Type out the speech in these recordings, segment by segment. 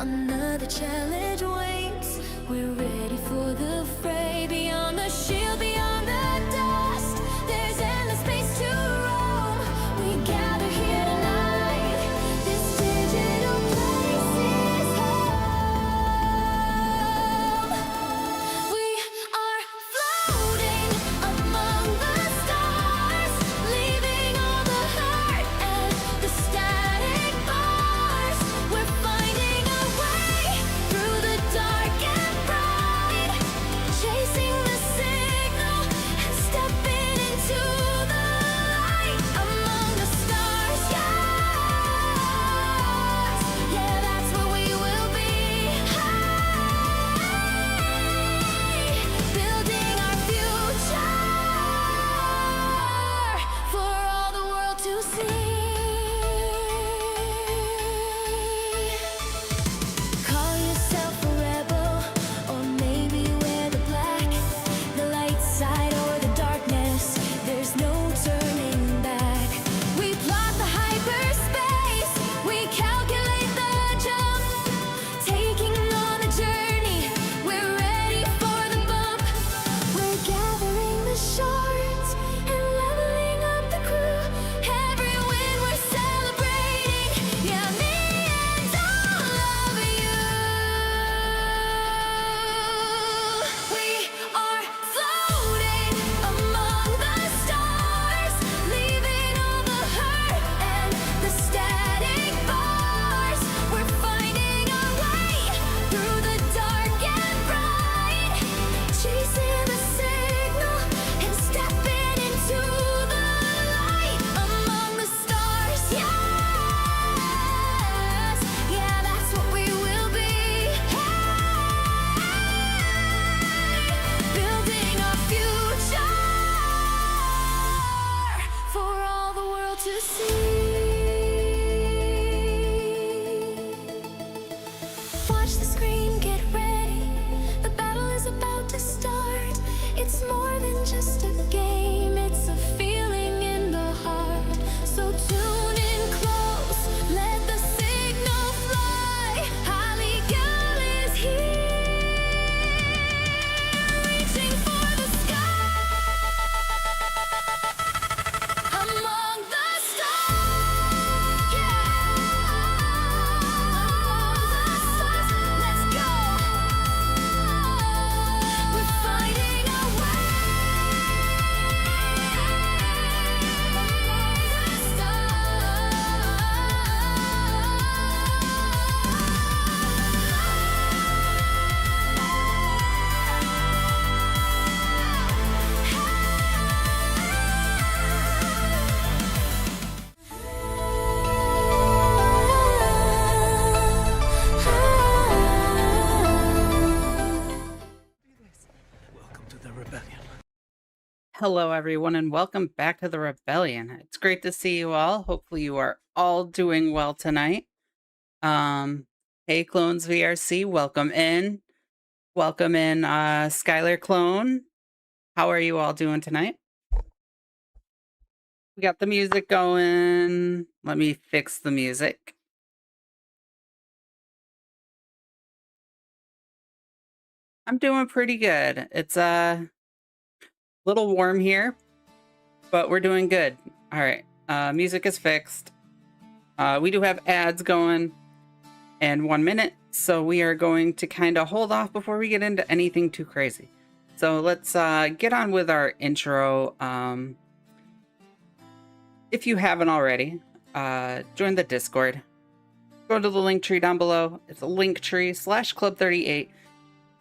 Another challenge waits. We're ready for the fray. Beyond the shield, beyond the dust, there's endless space to roam. We gather here tonight. This digital place is home. We are floating among the stars, leaving all the hurt and the static bars. We're finding our way through the dark and bright, chasing the signal and stepping into the light among the stars. Yes, yeah, that's where we will be. Building our future for all the world to see. Call yourself a rebel, or maybe wear the black, the light side or the darkness. There's no turning back. We plot the hyperspace, we calculate the jump, taking on the journey. We're ready for the bump. We're gathering the shards and leveling up the crew. Every win we're celebrating. Yeah, me and all of you. We are floating among the stars, leaving all the hurt and the static bars. We're finding our way through the dark and bright, chasing the signal and stepping into the light among the stars. Yes, yeah, that's what we will be. Building our future for all the world to see. Watch the screen, get ready. The battle is about to start. It's more than just a game, it's a feeling in the heart. So tune in close, let the signal fly. Holly Girl is here, reaching for the sky. Among the stars, yeah. Let's go. We're finding our way among the Welcome to the rebellion. Hello, everyone, and welcome back to the Rebellion. It's great to see you all. Hopefully, you are all doing well tonight. Hey, Clones VRC, welcome in. Welcome in, Skylar Clone. How are you all doing tonight? We got the music going. Let me fix the music. I'm doing pretty good. It's a little warm here, but we're doing good. All right, music is fixed. We do have ads going in 1 minute, so we are going to kind of hold off before we get into anything too crazy. So let's get on with our intro. If you haven't already, join the Discord. Go to the link tree down below. It's a link tree /Club38.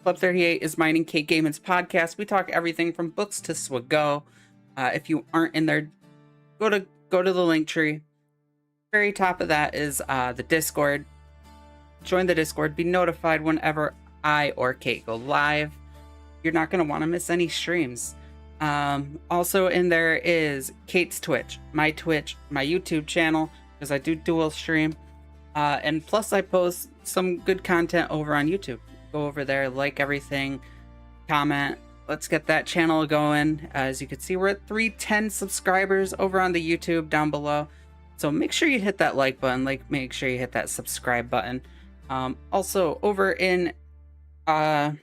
Club 38 is mine and Kate Gaiman's podcast. We talk everything from books to Swago. If you aren't in there, go to the link tree. Very top of that is the Discord. Join the Discord. Be notified whenever I or Kate go live. You're not going to want to miss any streams. Also in there is Kate's Twitch, my YouTube channel, because I do dual stream. And plus I post some good content over on YouTube. Go over there, like everything, comment. Let's get that channel going. As you can see, we're at 310 subscribers over on the YouTube down below. So make sure you hit that like button, make sure you hit that subscribe button. Also, over in the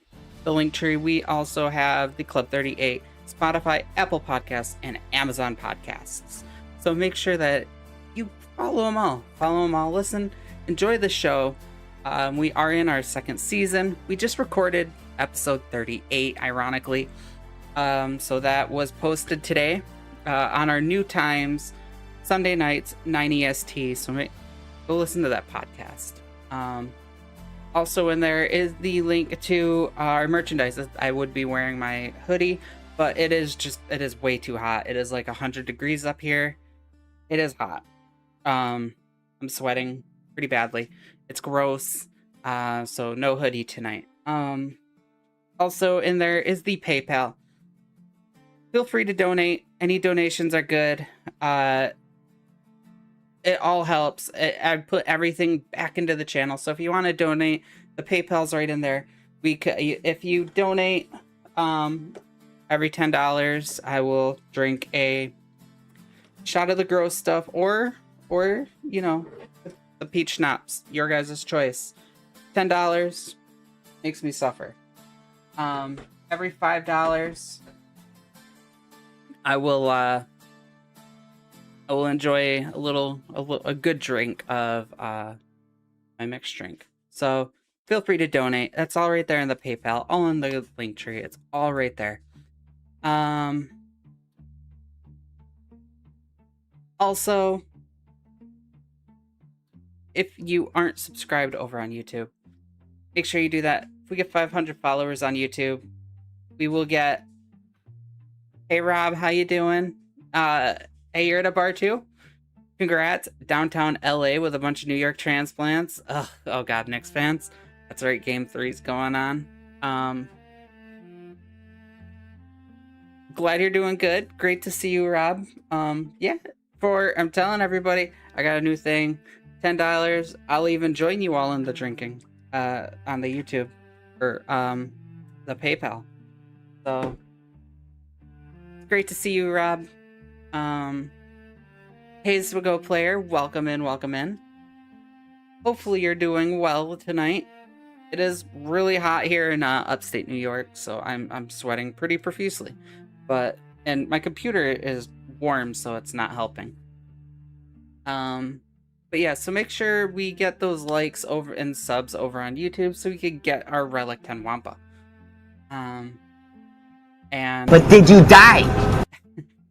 link tree, we also have the Club 38, Spotify, Apple Podcasts, and Amazon Podcasts. So make sure that you follow them all. Listen, enjoy the show. We are in our second season. We just recorded episode 38, ironically. So that was posted today on our new times, Sunday nights, 9 EST. So go listen to that podcast. Also in there is the link to our merchandise. I would be wearing my hoodie, but it is way too hot. It is like 100 degrees up here. It is hot. I'm sweating pretty badly. It's gross. So no hoodie tonight. Also in there is the PayPal. Feel free to donate. Any donations are good. It all helps. I put everything back into the channel. So if you want to donate, the PayPal's right in there. If you donate every $10, I will drink a shot of the gross stuff or you know, the peach schnapps. Your guys' choice. $10 makes me suffer. Every $5, I will enjoy a good drink of my mixed drink. So feel free to donate. That's all right there in the PayPal, all in the link tree. It's all right there. Also, if you aren't subscribed over on YouTube, make sure you do that. If we get 500 followers on YouTube, we will get, hey Rob, how you doing? Hey, you're at a bar too? Congrats. Downtown LA with a bunch of New York transplants. Ugh, oh god, Knicks fans. That's right, Game 3's going on. Glad you're doing good. Great to see you, Rob. Yeah, I'm telling everybody, I got a new thing. $10. I'll even join you all in the drinking on the YouTube or the PayPal. So great to see you, Rob. Hayes will go player, welcome in. Hopefully you're doing well tonight. It is really hot here in upstate New York, so I'm sweating pretty profusely. And my computer is warm, so it's not helping. But yeah, so make sure we get those likes over and subs over on YouTube so we can get our Relic 10 Wampa. But did you die?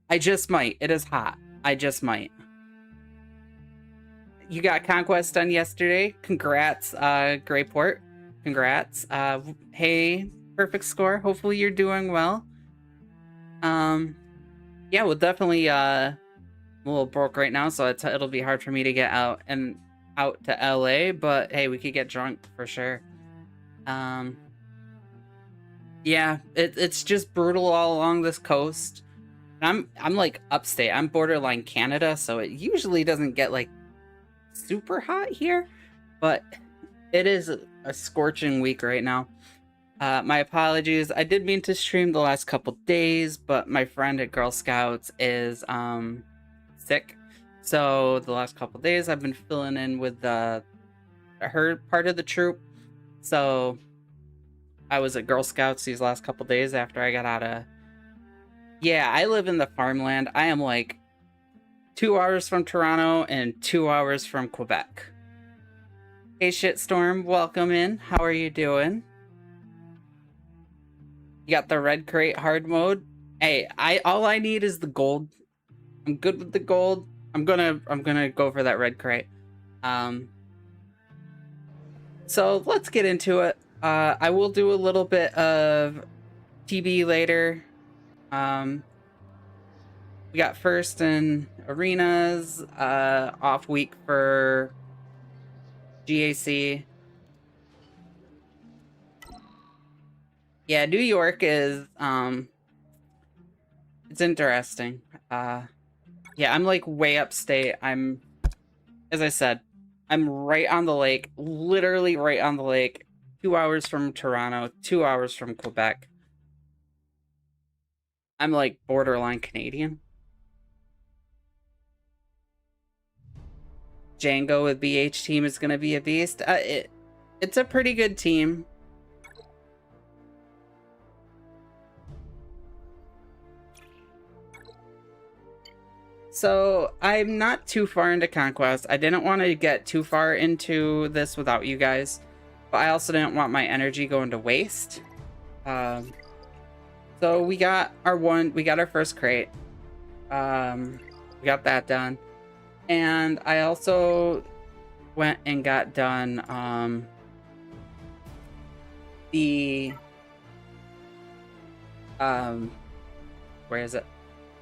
I just might. It is hot. I just might. You got Conquest done yesterday. Congrats, Greyport. Congrats. Hey, perfect score. Hopefully you're doing well. Yeah, we'll definitely I'm a little broke right now, so it'll be hard for me to get out to LA, but hey, we could get drunk for sure. Yeah, it's just brutal all along this coast. I'm like upstate. I'm borderline Canada, so it usually doesn't get like super hot here, but it is a scorching week right now. My apologies. I did mean to stream the last couple days, but my friend at Girl Scouts is sick. So the last couple days I've been filling in with her part of the troop. So I was at Girl Scouts these last couple days after I got out of... Yeah, I live in the farmland. I am like 2 hours from Toronto and 2 hours from Quebec. Hey Shitstorm, welcome in. How are you doing? You got the red crate hard mode. Hey, all I need is the gold. I'm good with the gold. I'm gonna go for that red crate. So let's get into it. I will do a little bit of TB later. We got first in arenas, off week for GAC. Yeah, New York is, it's interesting. Yeah, I'm like way upstate. As I said, I'm right on the lake, literally right on the lake. 2 hours from Toronto, 2 hours from Quebec. I'm like borderline Canadian. Django with BH team is gonna be a beast. It's a pretty good team. So I'm not too far into Conquest. I didn't want to get too far into this without you guys, but I also didn't want my energy going to waste. So we got our first crate. We got that done. And I also went and got done where is it?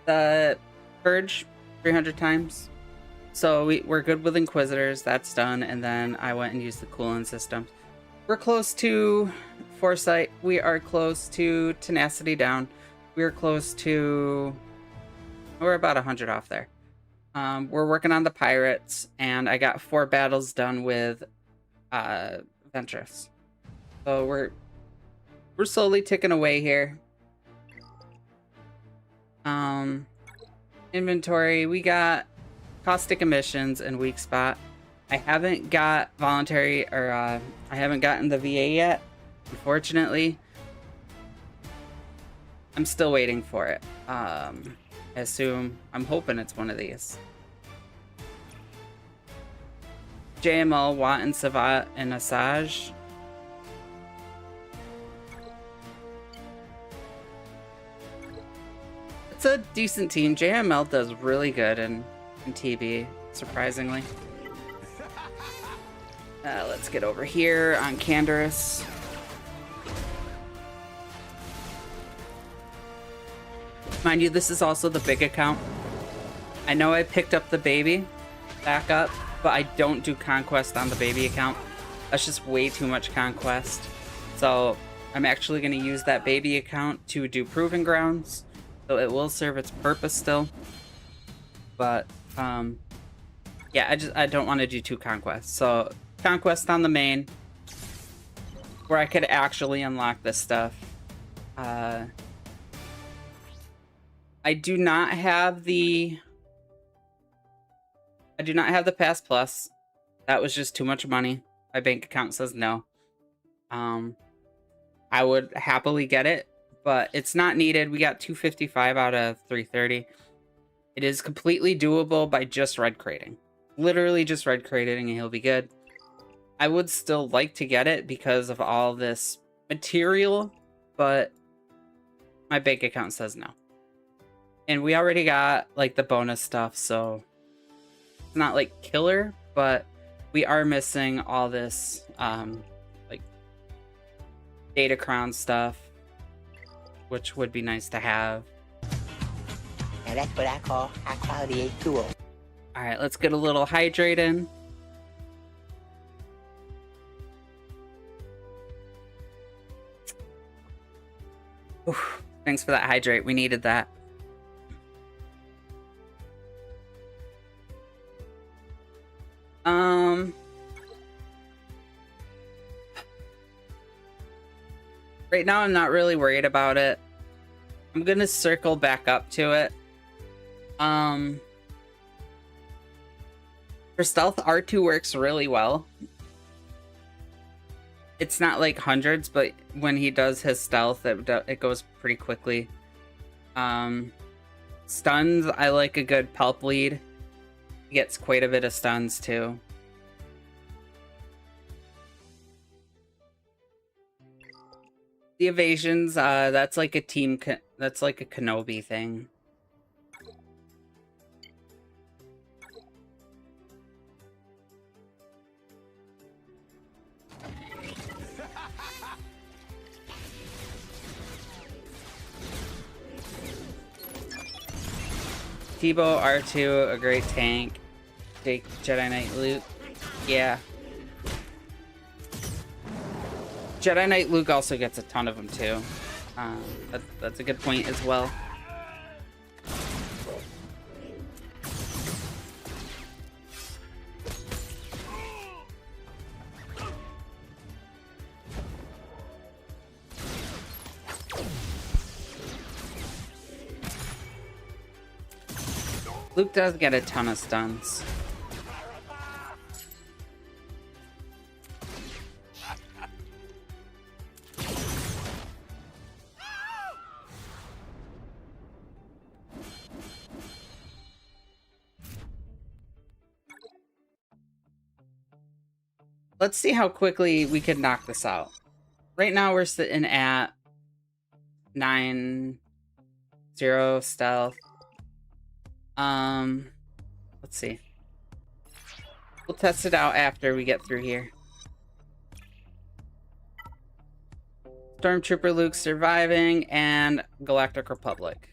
The Purge 300 times. So we're good with Inquisitors. That's done. And then I went and used the coolant system. We're close to Foresight. We are close to Tenacity down. We're close to... We're about 100 off there. We're working on the Pirates. And I got 4 battles done with Ventress. So we're slowly ticking away here. Inventory, we got caustic emissions and weak spot. I haven't got voluntary, or I haven't gotten the VA yet, unfortunately. I'm still waiting for it. I'm hoping it's one of these. JML, Watt, and Savat, and Asajj. It's a decent team. JML does really good in TB, surprisingly. Let's get over here on Candorus. Mind you, this is also the big account. I know I picked up the baby back up, but I don't do Conquest on the baby account. That's just way too much Conquest. So I'm actually going to use that baby account to do Proving Grounds. So it will serve its purpose still. But yeah, I don't want to do 2 Conquests. So Conquest on the main, where I could actually unlock this stuff. I do not have the Pass Plus. That was just too much money. My bank account says no. I would happily get it, but it's not needed. We got 255 out of 330. It is completely doable by just red crating. Literally just red crating and he'll be good. I would still like to get it because of all this material, but my bank account says no. And we already got like the bonus stuff, so it's not like killer, but we are missing all this like data crown stuff, which would be nice to have. And that's what I call high quality H2O. All right, let's get a little hydrate in. Oof, thanks for that hydrate. We needed that. Right now I'm not really worried about it. I'm gonna circle back up to it. For stealth, R2 works really well. It's not like hundreds, but when he does his stealth, it goes pretty quickly. Stuns, I like a good pulp lead. He gets quite a bit of stuns too. The evasions, that's like a team, that's like a Kenobi thing. Tebow, R2, a great tank. Take Jedi Knight Luke. Yeah. Jedi Knight Luke also gets a ton of them too. That's a good point as well. Luke does get a ton of stuns. let's see how quickly we can knock this out. Right now we're sitting at 9-0 stealth. Let's see. We'll test it out after we get through here. Stormtrooper Luke surviving and Galactic Republic.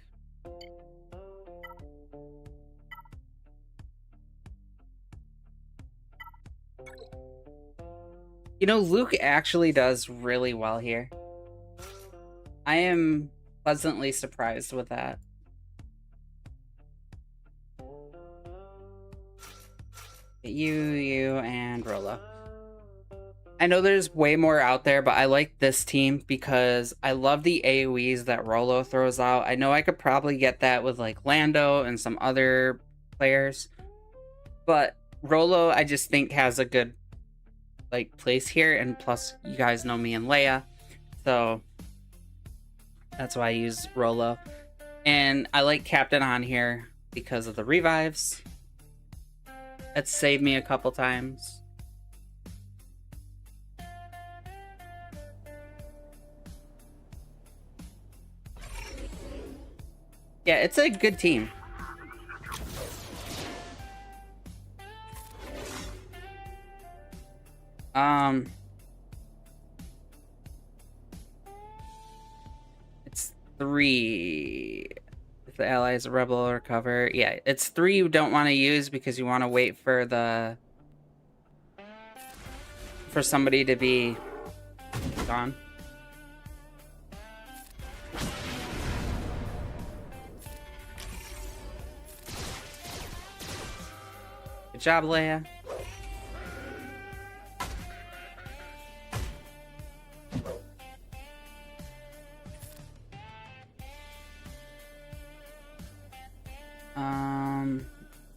You know, Luke actually does really well here. I am pleasantly surprised with that. You, and Rolo. I know there's way more out there, but I like this team because I love the AoEs that Rolo throws out. I know I could probably get that with like Lando and some other players, but Rolo I just think has a good like place here, and plus you guys know me and Leia, so that's why I use Rolo. And I like Captain on here because of the revives. That's saved me a couple times. Yeah, it's a good team. It's 3. If the ally is a rebel or cover. Yeah, it's 3 you don't want to use because you want to wait for somebody to be gone. Good job, Leia.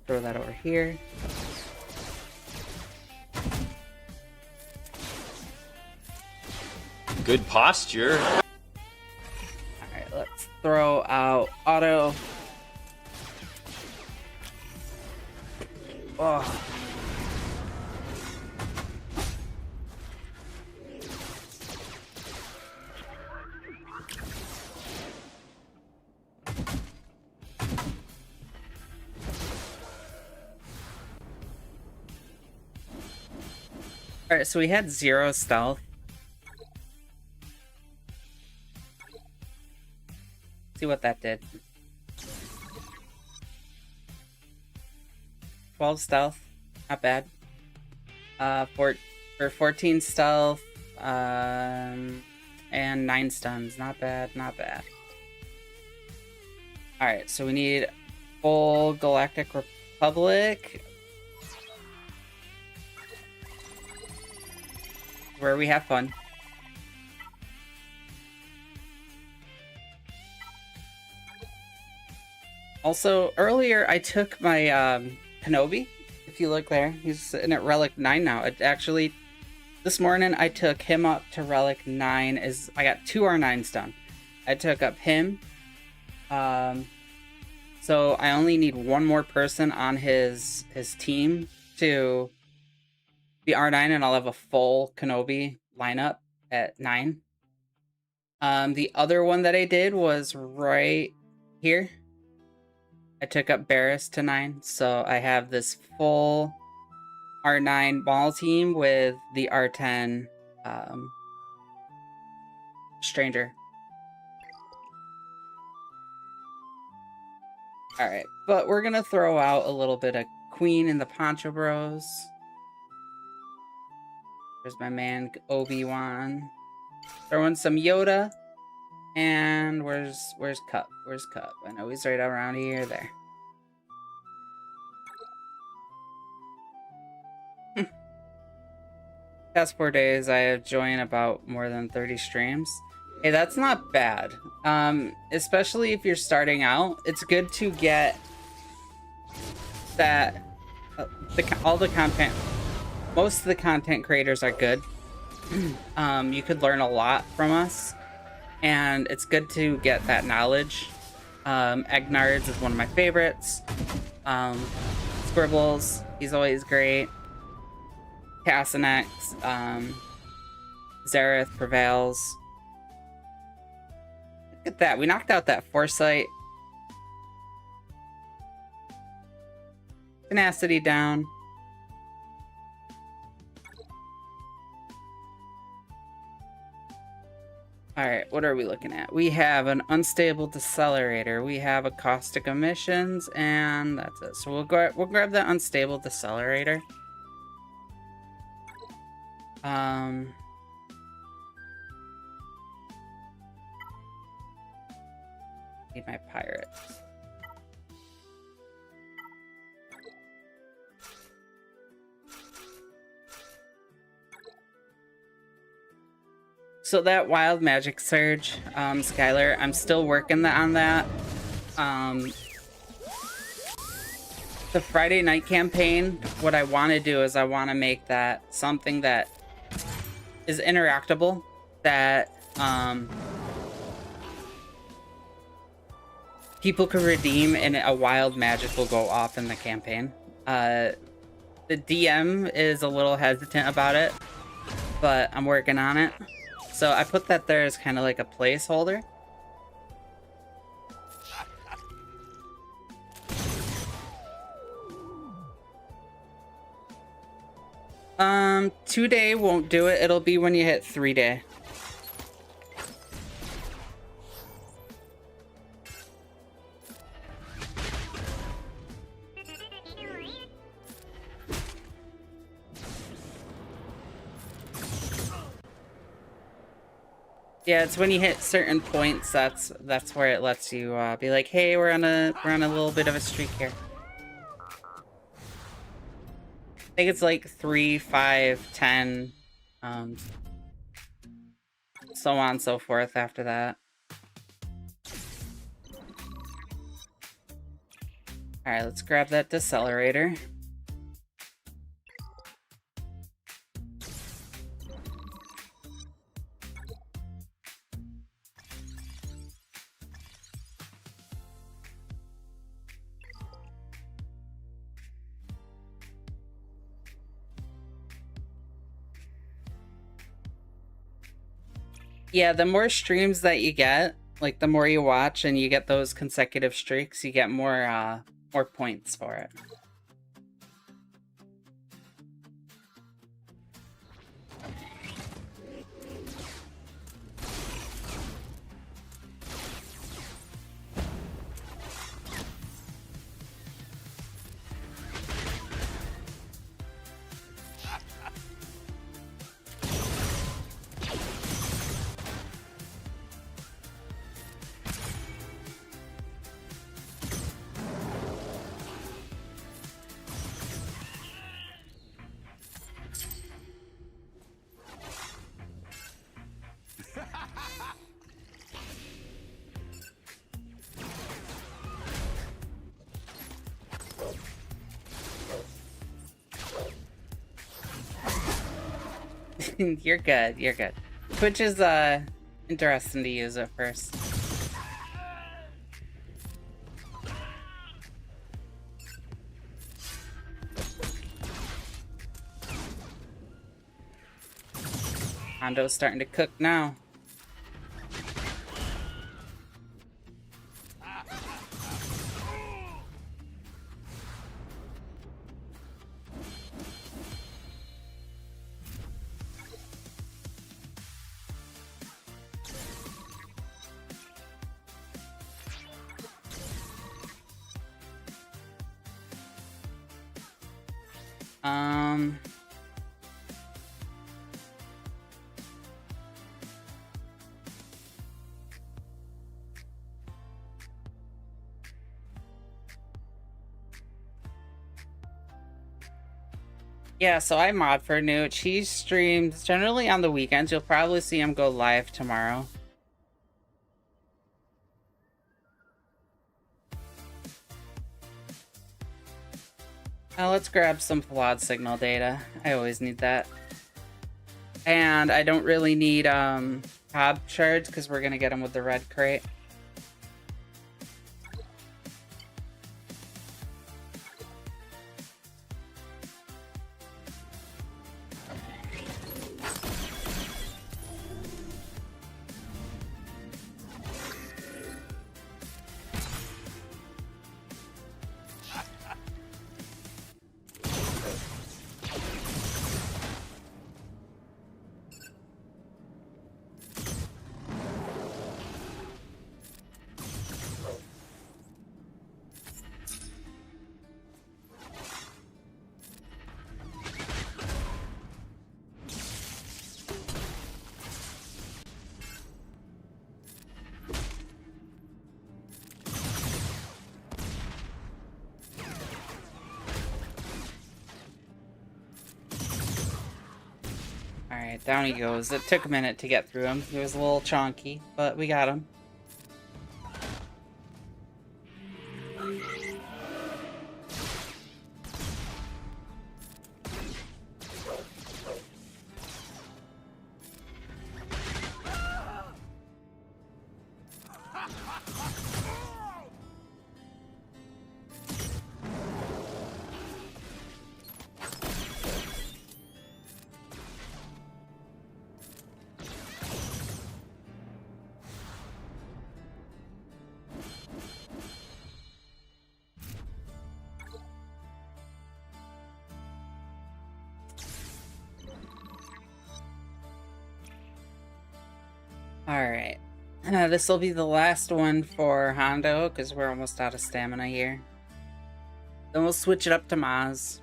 Throw that over here. Good posture. Alright, let's throw out auto. Oh. Alright, so we had 0 stealth. See what that did. 12 stealth, not bad. For 14 stealth, and 9 stuns, not bad, not bad. Alright, so we need full Galactic Republic, where we have fun. Also, earlier I took my Kenobi. If you look there, he's sitting at Relic 9 now. It actually, this morning I took him up to Relic 9. I got 2 R9s done. I took up him. So I only need one more person on his team to be R9, and I'll have a full Kenobi lineup at 9. The other one that I did was right here. I took up Barris to 9, so I have this full R9 ball team with the R10 Stranger. Alright, but we're gonna throw out a little bit of Queen in the Poncho Bros. There's my man Obi-Wan. Throw in some Yoda. And where's Cup? Where's Cup? I know he's right around here. There. Past 4 days, I have joined about more than 30 streams. Hey, that's not bad. Especially if you're starting out, it's good to get that all the content. Most of the content creators are good. You could learn a lot from us. And it's good to get that knowledge. Egnards is one of my favorites. Scribbles, he's always great. Castanex, Zareth prevails. Look at that. We knocked out that Foresight. Tenacity down. Alright, what are we looking at? We have an unstable decelerator. We have a caustic emissions, and that's it. So we'll grab that unstable decelerator. Need my pirates. So that wild magic surge, Skylar, I'm still working on that. The Friday night campaign, what I want to do is I want to make that something that is interactable, that people can redeem, and a wild magic will go off in the campaign. The DM is a little hesitant about it, but I'm working on it. So I put that there as kind of like a placeholder. Two-day won't do it. It'll be when you hit 3-day. Yeah, it's when you hit certain points that's where it lets you be like, hey, we're on a little bit of a streak here. I think it's like 3, 5, 10, so on and so forth after that. All right, let's grab that decelerator. Yeah, the more streams that you get, like the more you watch and you get those consecutive streaks, you get more points for it. You're good, you're good. Twitch is interesting to use at first. Hondo's starting to cook now. Yeah, so I mod for Newt. He streams generally on the weekends. You'll probably see him go live tomorrow. Now let's grab some flawed signal data. I always need that. And I don't really need Cobb shards because we're gonna get them with the red crate. Alright, down he goes. It took a minute to get through him. He was a little chonky, but we got him. Alright. This will be the last one for Hondo, because we're almost out of stamina here. Then we'll switch it up to Maz.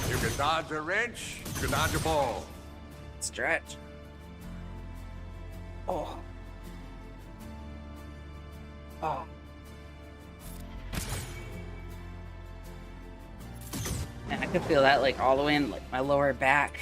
You can dodge a wrench, you can dodge a ball. Stretch. Oh. Oh. And I could feel that like all the way in like my lower back.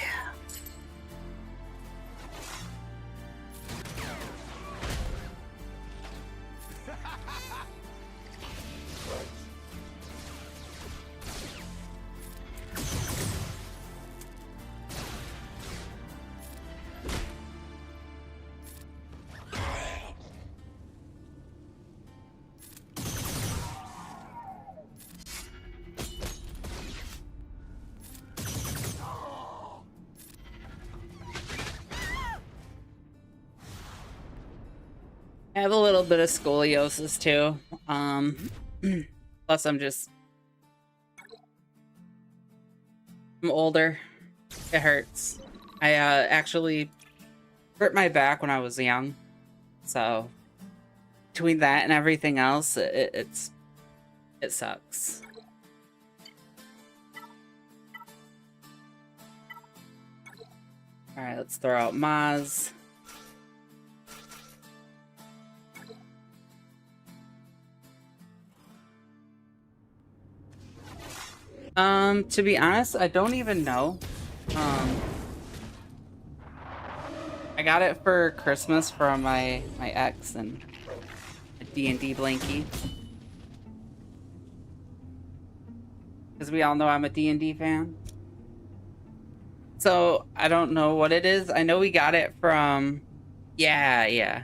I have a little bit of scoliosis too. Plus I'm older. It hurts. I actually hurt my back when I was young. So between that and everything else, it sucks. All right, let's throw out Maz. To be honest, I don't even know. I got it for Christmas from my ex and a D&D blankie. Because we all know I'm a D&D fan. So, I don't know what it is. I know we got it from... Yeah.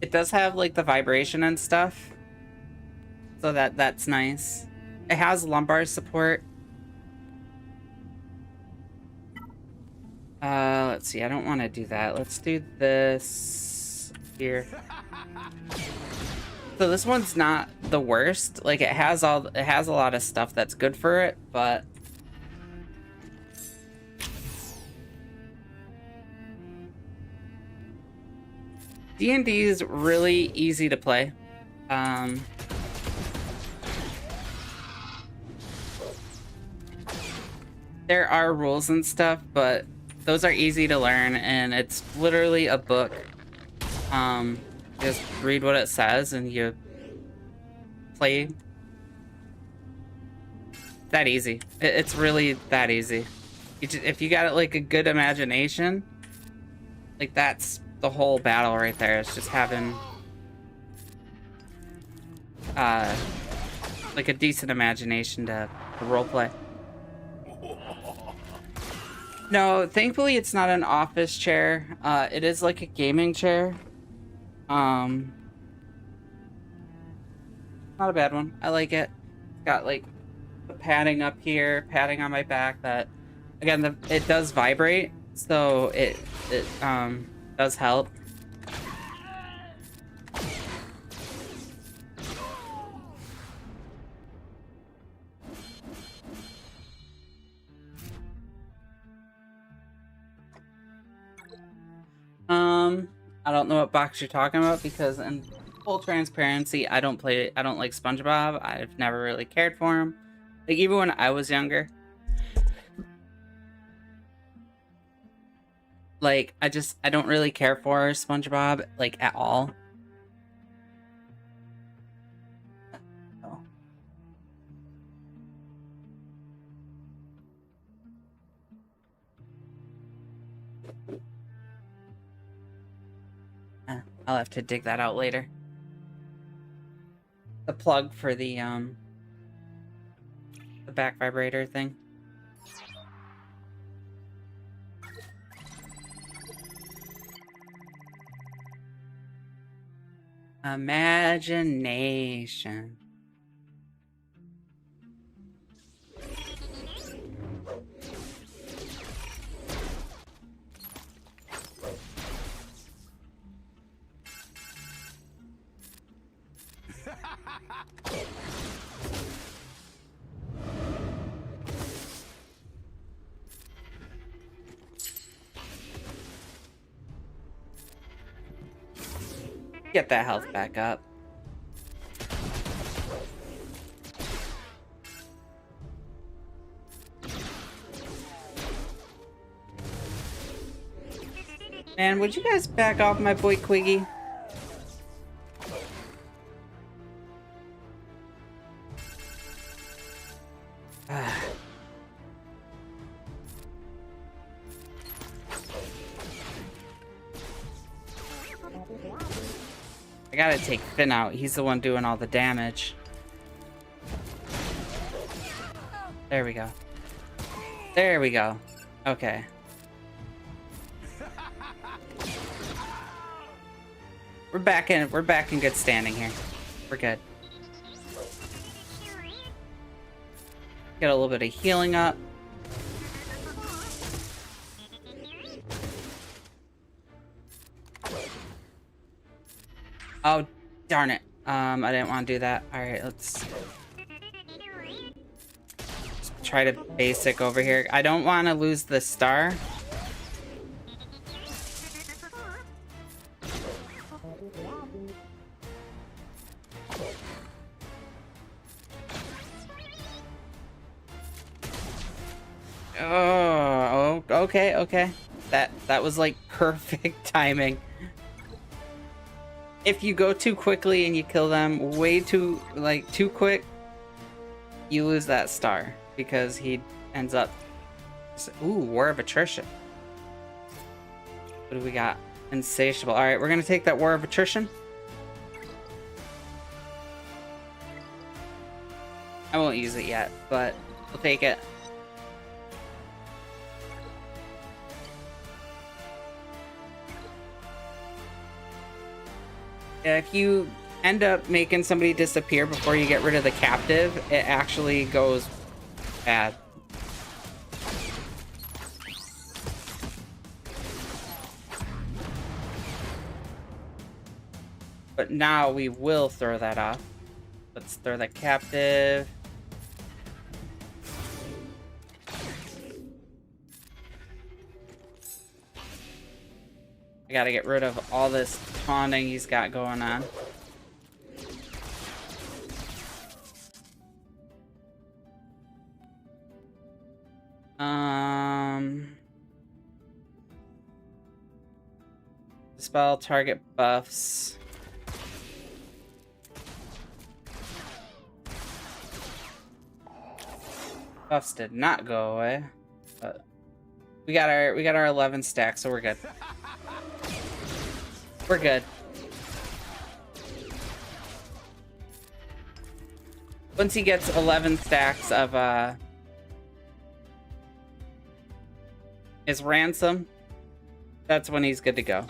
It does have, like, the vibration and stuff. So that's nice. It has lumbar support. Let's see. I don't want to do that. Let's do this here. So this one's not the worst. Like it has a lot of stuff that's good for it, but D&D is really easy to play. There are rules and stuff, but those are easy to learn, and it's literally a book. Just read what it says, and you play. That easy. It's really that easy. If you got like a good imagination, like that's the whole battle right there. It's just having like a decent imagination to roleplay. No, thankfully it's not an office chair. It is like a gaming chair. Not a bad one. I like it. It's got like the padding up here, padding on my back that, again, it does vibrate, so it does help. I don't know what box you're talking about because in full transparency, I don't like SpongeBob. I've never really cared for him. Like, even when I was younger, like, I don't really care for SpongeBob, like, at all. Oh. I'll have to dig that out later. The plug for the back vibrator thing. Imagination. Get that health back up. Man, would you guys back off my boy Quiggy? I gotta take Finn out. He's the one doing all the damage. There we go. There we go. Okay. We're back in good standing here. We're good. Get a little bit of healing up. Oh, darn it. I didn't want to do that. Alright, let's try to basic over here. I don't want to lose the star. Oh, okay. That was like perfect timing. If you go too quickly and you kill them way too quick, you lose that star because he ends up. Ooh, War of Attrition. What do we got? Insatiable. All right, we're gonna take that War of Attrition. I won't use it yet, but we'll take it. If you end up making somebody disappear before you get rid of the captive, it actually goes bad. But now we will throw that off. Let's throw that captive. I gotta get rid of all this taunting he's got going on. Dispel target buffs. Buffs did not go away, but we got our 11 stack, so we're good. We're good. Once he gets 11 stacks of his ransom, that's when he's good to go.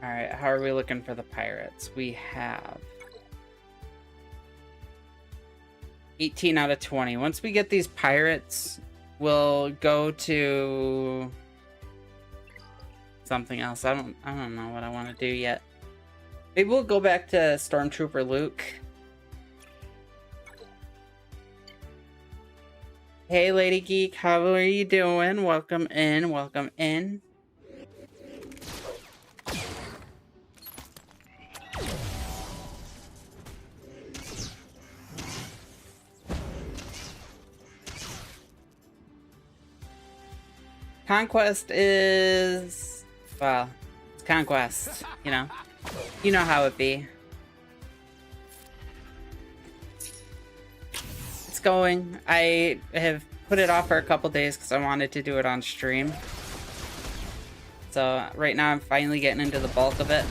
Alright, how are we looking for the pirates? We have 18 out of 20. Once we get these pirates, we'll go to something else. I don't know what I want to do yet. Maybe we'll go back to Stormtrooper Luke. Hey, Lady Geek, how are you doing? Welcome in, welcome in. Conquest is, well, it's Conquest, you know. You know how it be. It's going. I have put it off for a couple days because I wanted to do it on stream. So right now I'm finally getting into the bulk of it.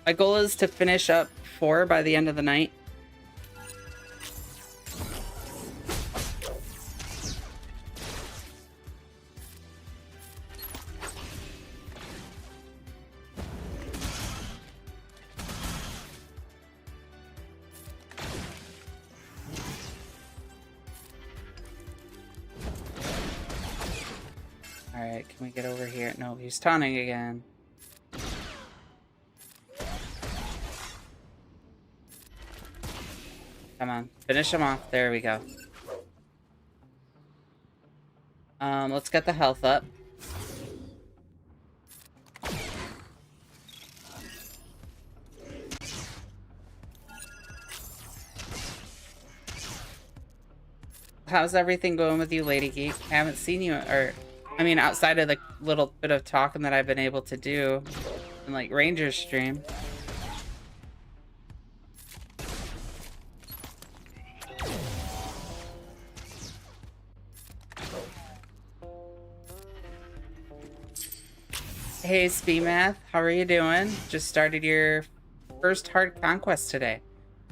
My goal is to finish up 4 by the end of the night. Alright, can we get over here? No, he's taunting again. Come on, finish him off. There we go. Let's get the health up. How's everything going with you, Lady Geek? I haven't seen you, or I mean, outside of the little bit of talking that I've been able to do in like Ranger's stream. Hey, Speedmath, how are you doing? Just started your first hard conquest today.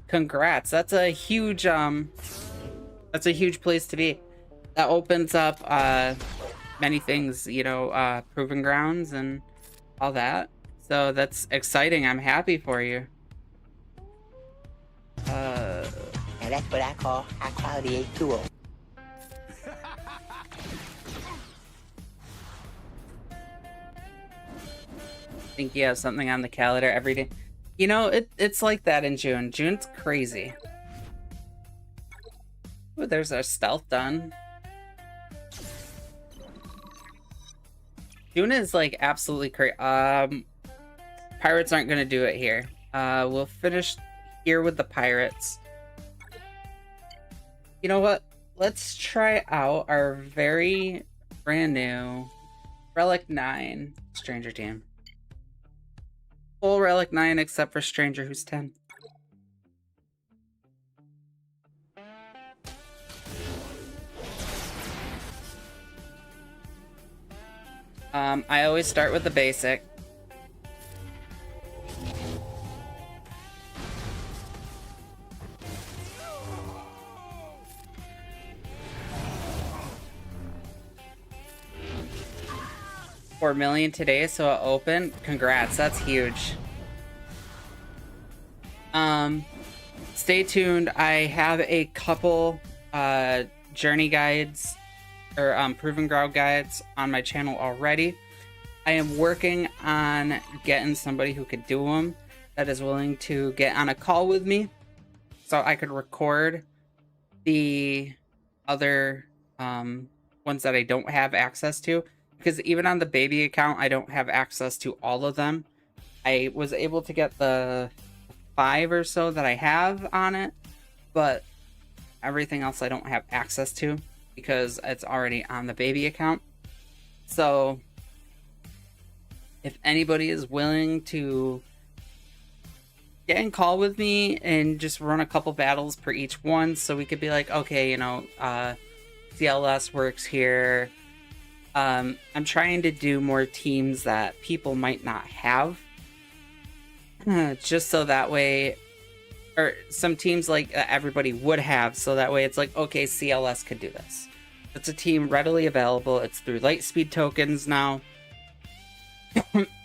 Congrats. That's a huge place to be. That opens up many things, you know, proving grounds and all that. So that's exciting. I'm happy for you. And that's what I call high quality A2O. I think you have something on the calendar every day. You know, it's like that in June. June's crazy. Ooh, there's our stealth done. June is like absolutely crazy. Pirates aren't gonna do it here. We'll finish here with the pirates. You know what? Let's try out our very brand new Relic 9 Stranger team. Full Relic 9 except for Stranger, who's 10. I always start with the basic. $4 million today, so it opened. Congrats, that's huge. Stay tuned. I have a couple journey guides or proving ground guides on my channel already. I am working on getting somebody who could do them that is willing to get on a call with me so I could record the other ones that I don't have access to, because even on the baby account I don't have access to all of them. I was able to get the 5 or so that I have on it, but everything else I don't have access to because it's already on the baby account. So if anybody is willing to get in call with me and just run a couple battles per each one, so we could be like, okay, you know, CLS works here. I'm trying to do more teams that people might not have, just so that way, or some teams like everybody would have, so that way it's like, okay, CLS could do this. It's a team readily available. It's through Lightspeed tokens now.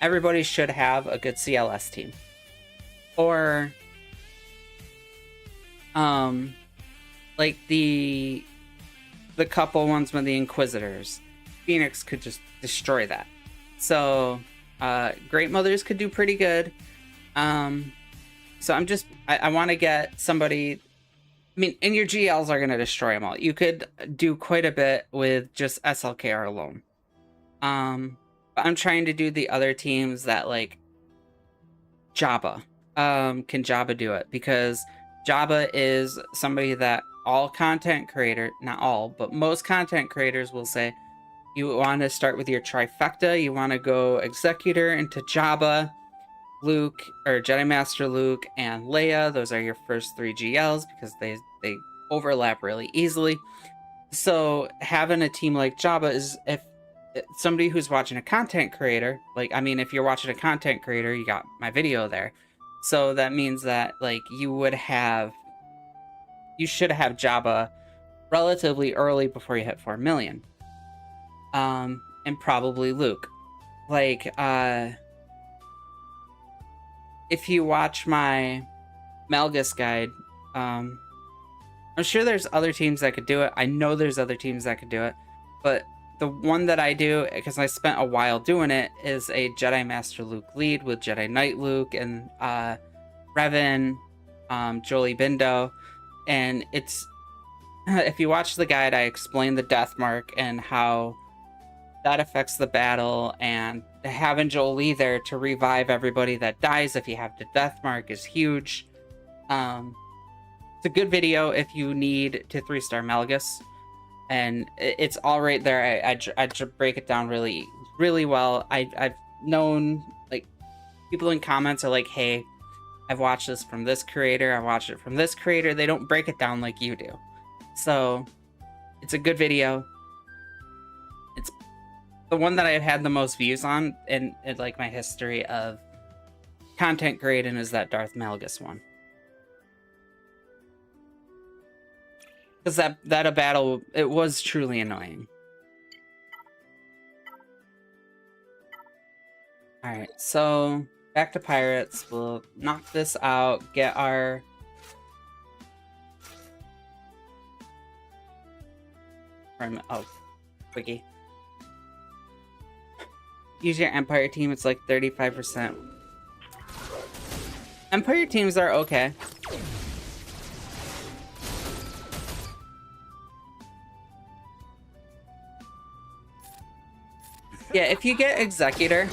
Everybody should have a good CLS team. Or like the couple ones with the Inquisitors. Phoenix could just destroy that. So Great Mothers could do pretty good. So I want to get somebody. I mean, and your GLs are going to destroy them all. You could do quite a bit with just SLKR alone. But I'm trying to do the other teams that like Jabba. Can Jabba do it? Because Jabba is somebody that all content creator, not all, but most content creators will say, you want to start with your trifecta. You want to go Executor into Jabba, Luke, or Jedi Master Luke, and Leia. Those are your first 3 GLs because they overlap really easily. So having a team like Jabba is, if somebody who's watching a content creator, like, I mean, if you're watching a content creator, you got my video there. So that means that like you should have Jabba relatively early before you hit 4 million. And probably Luke. Like, if you watch my Malgus guide, I'm sure there's other teams that could do it. I know there's other teams that could do it, but the one that I do, because I spent a while doing it, is a Jedi Master Luke lead with Jedi Knight Luke and Revan, Jolie Bindo, and it's, if you watch the guide, I explain the death mark and how that affects the battle, and having Jolie there to revive everybody that dies if you have the death mark is huge. It's a good video if you need to 3-star Malgus, and it's all right there. I break it down really, really well. I've known, like, people in comments are like, hey, I've watched this from this creator, I watched it from this creator. They don't break it down like you do. So it's a good video. It's the one that I've had the most views on in like my history of content creating is that Darth Malgus one. Because that a battle, it was truly annoying. Alright, so back to pirates. We'll knock this out, get our quickie. Use your Empire team, it's like 35%. Empire teams are okay. Yeah, if you get Executor,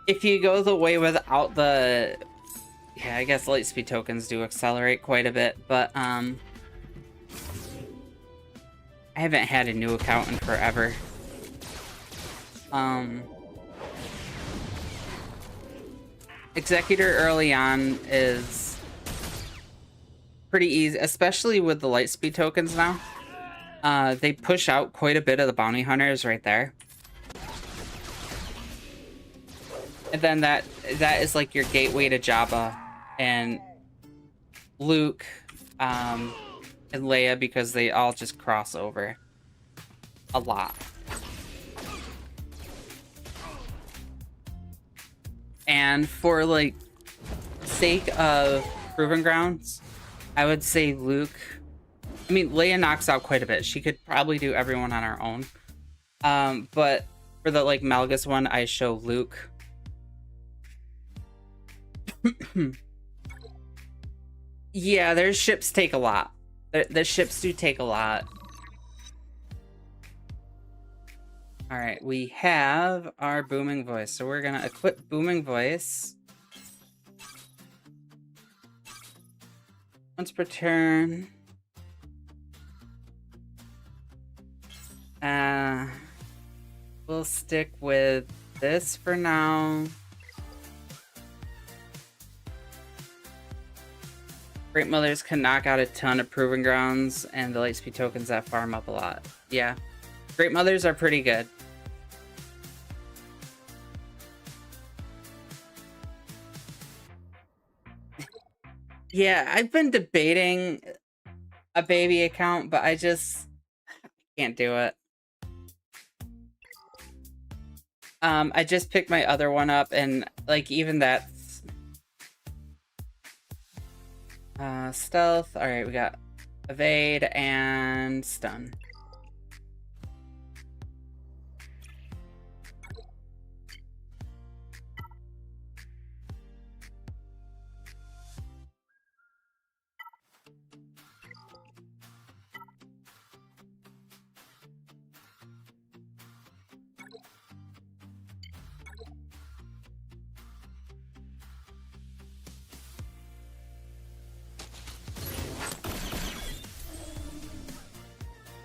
if you go the way without the, yeah, I guess Lightspeed tokens do accelerate quite a bit, but I haven't had a new account in forever. Executor early on is pretty easy, especially with the Lightspeed tokens now. They push out quite a bit of the bounty hunters right there. And then that is like your gateway to Jabba and Luke, and Leia, because they all just cross over a lot. And for like sake of Proving Grounds, I would say Luke. I mean, Leia knocks out quite a bit. She could probably do everyone on her own. But for the like Malgus one, I show Luke. Yeah, their ships take a lot. The ships do take a lot. All right, we have our Booming Voice. So we're gonna equip Booming Voice. Once per turn. We'll stick with this for now. Great Mothers can knock out a ton of Proving Grounds, and the Lightspeed tokens that farm up a lot. Yeah, Great Mothers are pretty good. Yeah, I've been debating a baby account, but I just can't do it. I just picked my other one up, and like even that stealth. All right, we got evade and stun.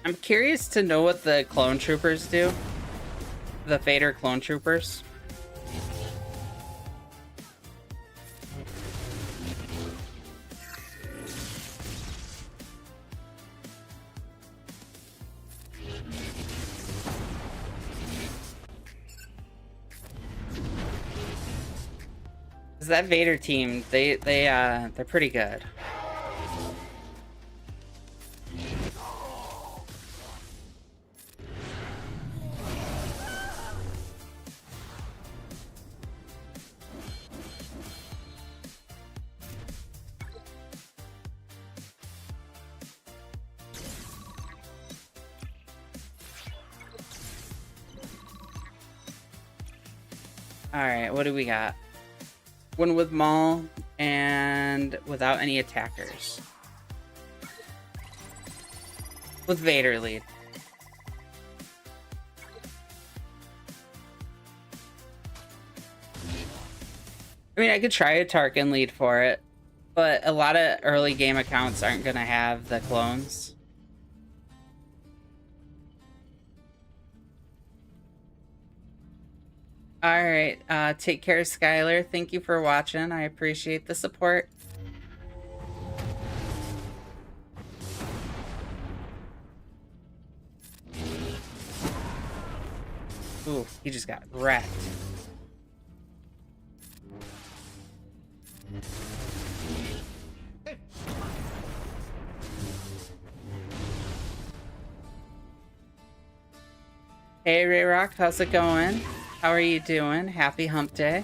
I'm curious to know what the clone troopers do. The Vader clone troopers. That Vader team, they're pretty good. All right, what do we got? One with Maul and without any attackers. With Vader lead. I mean, I could try a Tarkin lead for it, but a lot of early game accounts aren't going to have the clones. All right, take care, Skylar. Thank you for watching. I appreciate the support. Ooh, he just got wrecked. Hey, Ray Rock, how's it going? How are you doing? Happy hump day.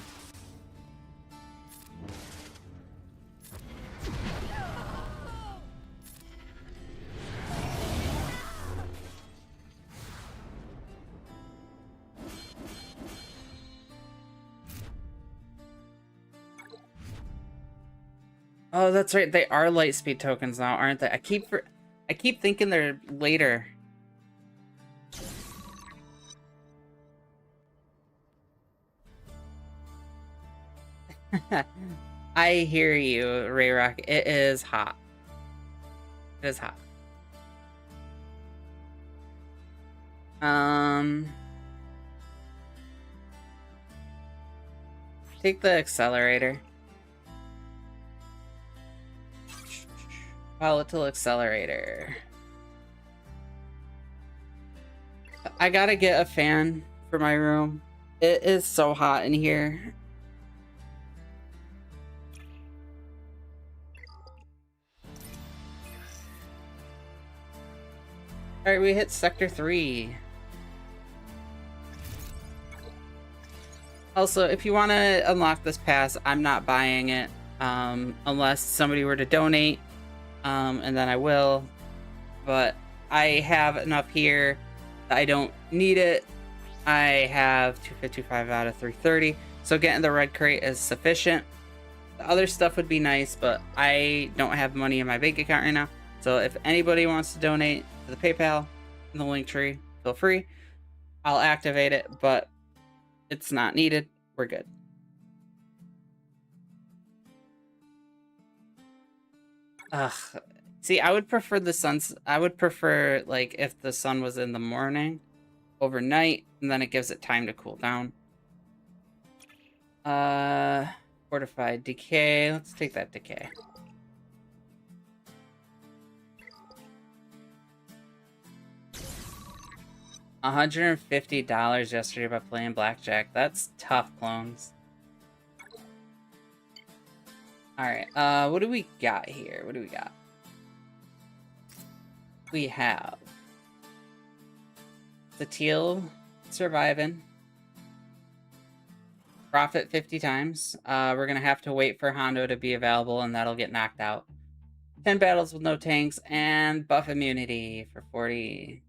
Oh, that's right. They are lightspeed tokens now, aren't they? I keep thinking they're later. I hear you, Rayrock. It is hot. It is hot. Take the accelerator. Volatile accelerator. I gotta get a fan for my room. It is so hot in here. Alright, we hit Sector 3. Also, if you want to unlock this pass, I'm not buying it unless somebody were to donate, and then I will. But I have enough here that I don't need it. I have 255 out of 330, so getting the red crate is sufficient. The other stuff would be nice, but I don't have money in my bank account right now. So if anybody wants to donate to the PayPal in the link tree, feel free. I'll activate it, but it's not needed. We're good. Ugh. See, I would prefer like if the sun was in the morning, overnight, and then it gives it time to cool down. Fortified decay. Let's take that decay. $150 yesterday by playing blackjack. That's tough, clones. Alright, what do we got here? What do we got? We have the teal surviving. Profit 50 times. We're gonna have to wait for Hondo to be available and that'll get knocked out. 10 battles with no tanks and buff immunity for 40.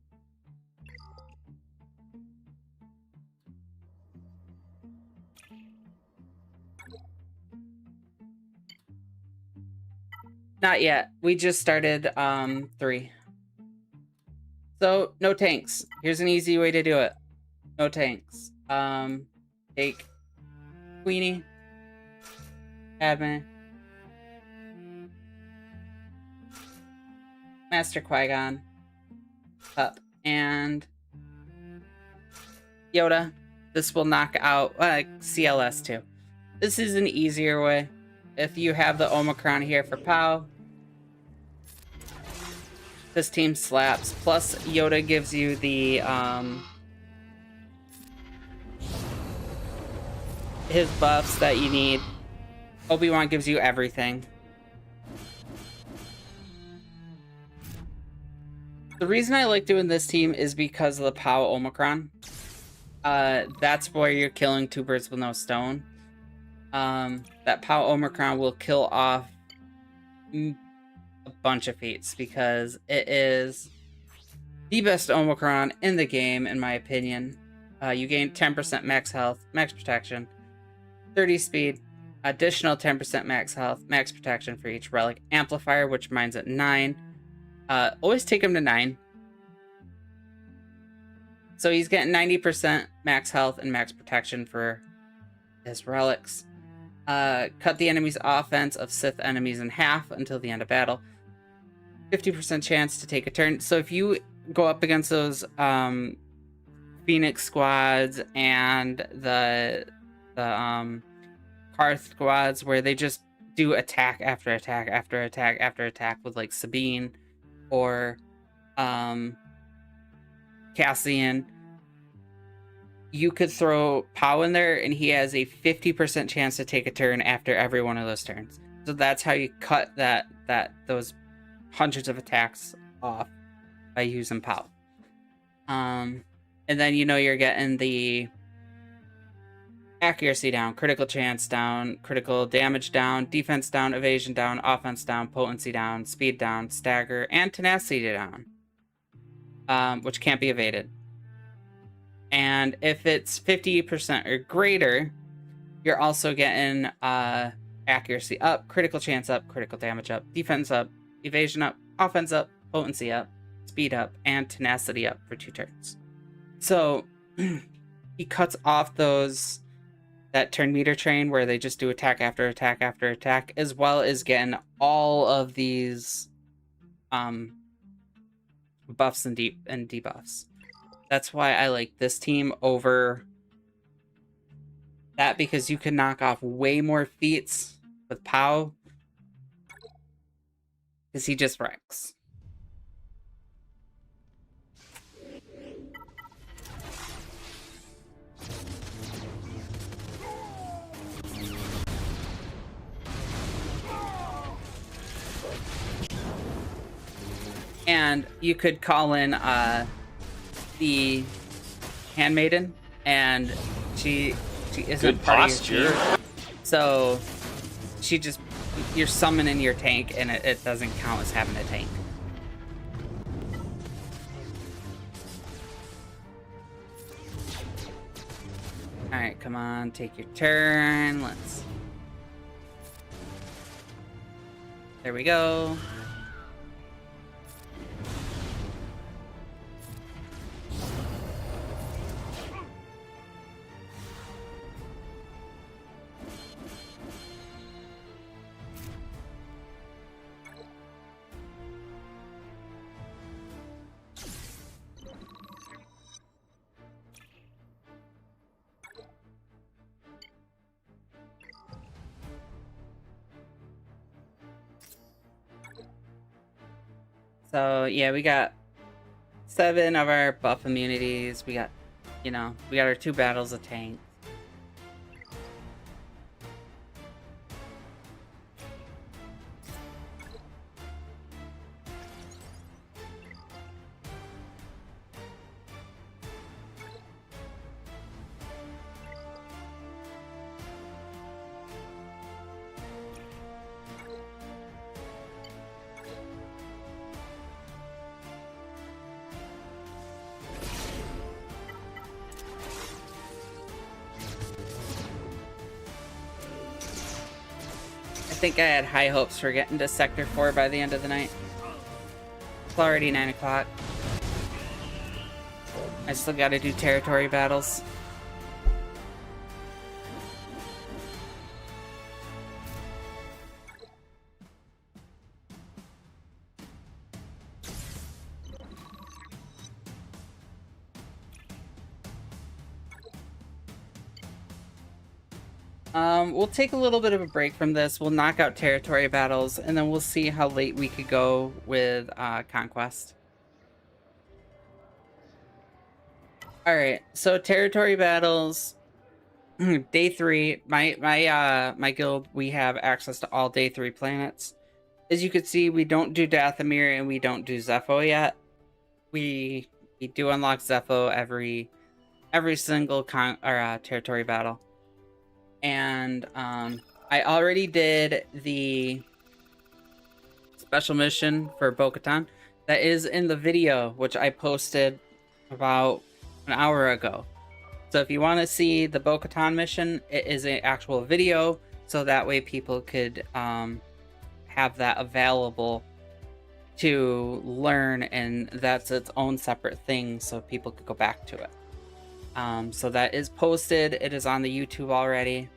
Not yet. We just started 3. So no tanks. Here's an easy way to do it. No tanks. Take Queenie, Admin, Master Qui-Gon, up. And Yoda. This will knock out CLS too. This is an easier way. If you have the Omicron here for POW, this team slaps. Plus, Yoda gives you the his buffs that you need. Obi-Wan gives you everything. The reason I like doing this team is because of the POW Omicron. That's where you're killing two birds with no stone. That POW Omicron will kill off a bunch of feats because it is the best Omicron in the game, in my opinion. You gain 10% max health, max protection, 30 speed, additional 10% max health, max protection for each relic amplifier, which mine's at 9. Always take him to 9. So he's getting 90% max health and max protection for his relics. Cut the enemy's offense of Sith enemies in half until the end of battle. 50% chance to take a turn. So if you go up against those Phoenix squads and the Karth squads where they just do attack after attack after attack after attack with like Sabine or Cassian, you could throw POW in there and he has a 50% chance to take a turn after every one of those turns. So that's how you cut those hundreds of attacks off by using POW. And then you're getting the accuracy down, critical chance down, critical damage down, defense down, evasion down, offense down, potency down, speed down, stagger, and tenacity down. Which can't be evaded. And if it's 50% or greater, you're also getting accuracy up, critical chance up, critical damage up, defense up, evasion up, offense up, potency up, speed up, and tenacity up for 2 turns. So he cuts off that turn meter train where they just do attack after attack after attack, as well as getting all of these buffs and debuffs. That's why I like this team over that, because you can knock off way more feats with POW because he just wrecks. And you could call in the handmaiden, and she isn't Good part posture. of your team. So you're summoning your tank, and it doesn't count as having a tank. All right, come on, take your turn. There we go. So yeah, we got 7 of our buff immunities. We got our 2 battles of tanks. I think I had high hopes for getting to Sector 4 by the end of the night. It's already 9 o'clock. I still gotta do territory battles. We'll take a little bit of a break from this. We'll knock out territory battles, and then we'll see how late we could go with Conquest. All right, so territory battles, day 3. My guild, we have access to all day 3 planets. As you can see, we don't do Dathomir and we don't do Zepho yet. We do unlock Zepho every single territory battle. And I already did the special mission for Bo-Katan. That is in the video, which I posted about an hour ago. So if you want to see the Bo-Katan mission, it is an actual video, so that way people could have that available to learn, and that's its own separate thing, so people could go back to it. So that is posted. It is on the YouTube already.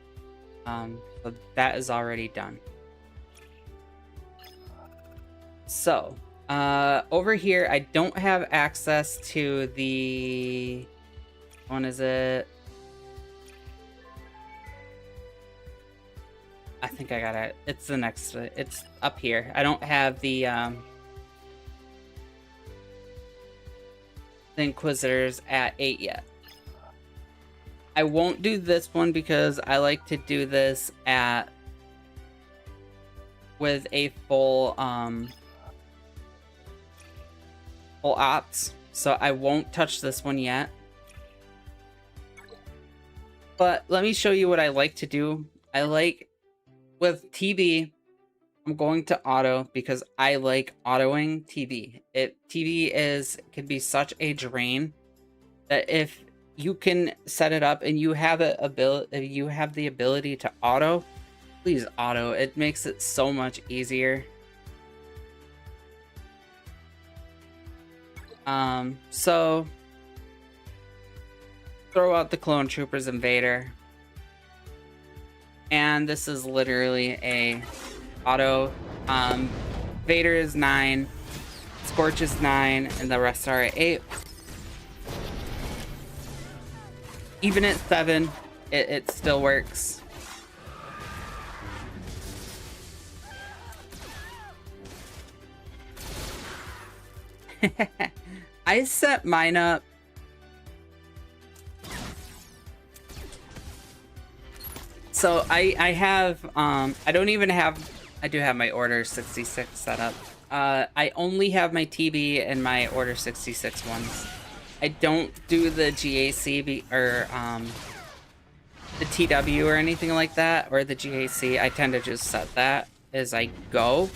So that is already done. So over here, I don't have access to the one. Is it? I think I got it. It's the next. It's up here. I don't have the Inquisitors at 8 yet. I won't do this one because I like to do this with a full ops, so I won't touch this one yet. But let me show you what I like to do. I like with TB, I'm going to auto because I like autoing TB. TB can be such a drain that if you can set it up and you have the ability to auto, please auto. It makes it so much easier. So throw out the clone troopers invader, and this is literally a auto. Vader is 9, Scorch is 9, and the rest are at 8. Even at 7, it still works. I set mine up. So I have, I don't even have, I do have my Order 66 set up. I only have my TB and my Order 66 ones. I don't do the GAC or the TW or anything like that, or the GAC. I tend to just set that as I go.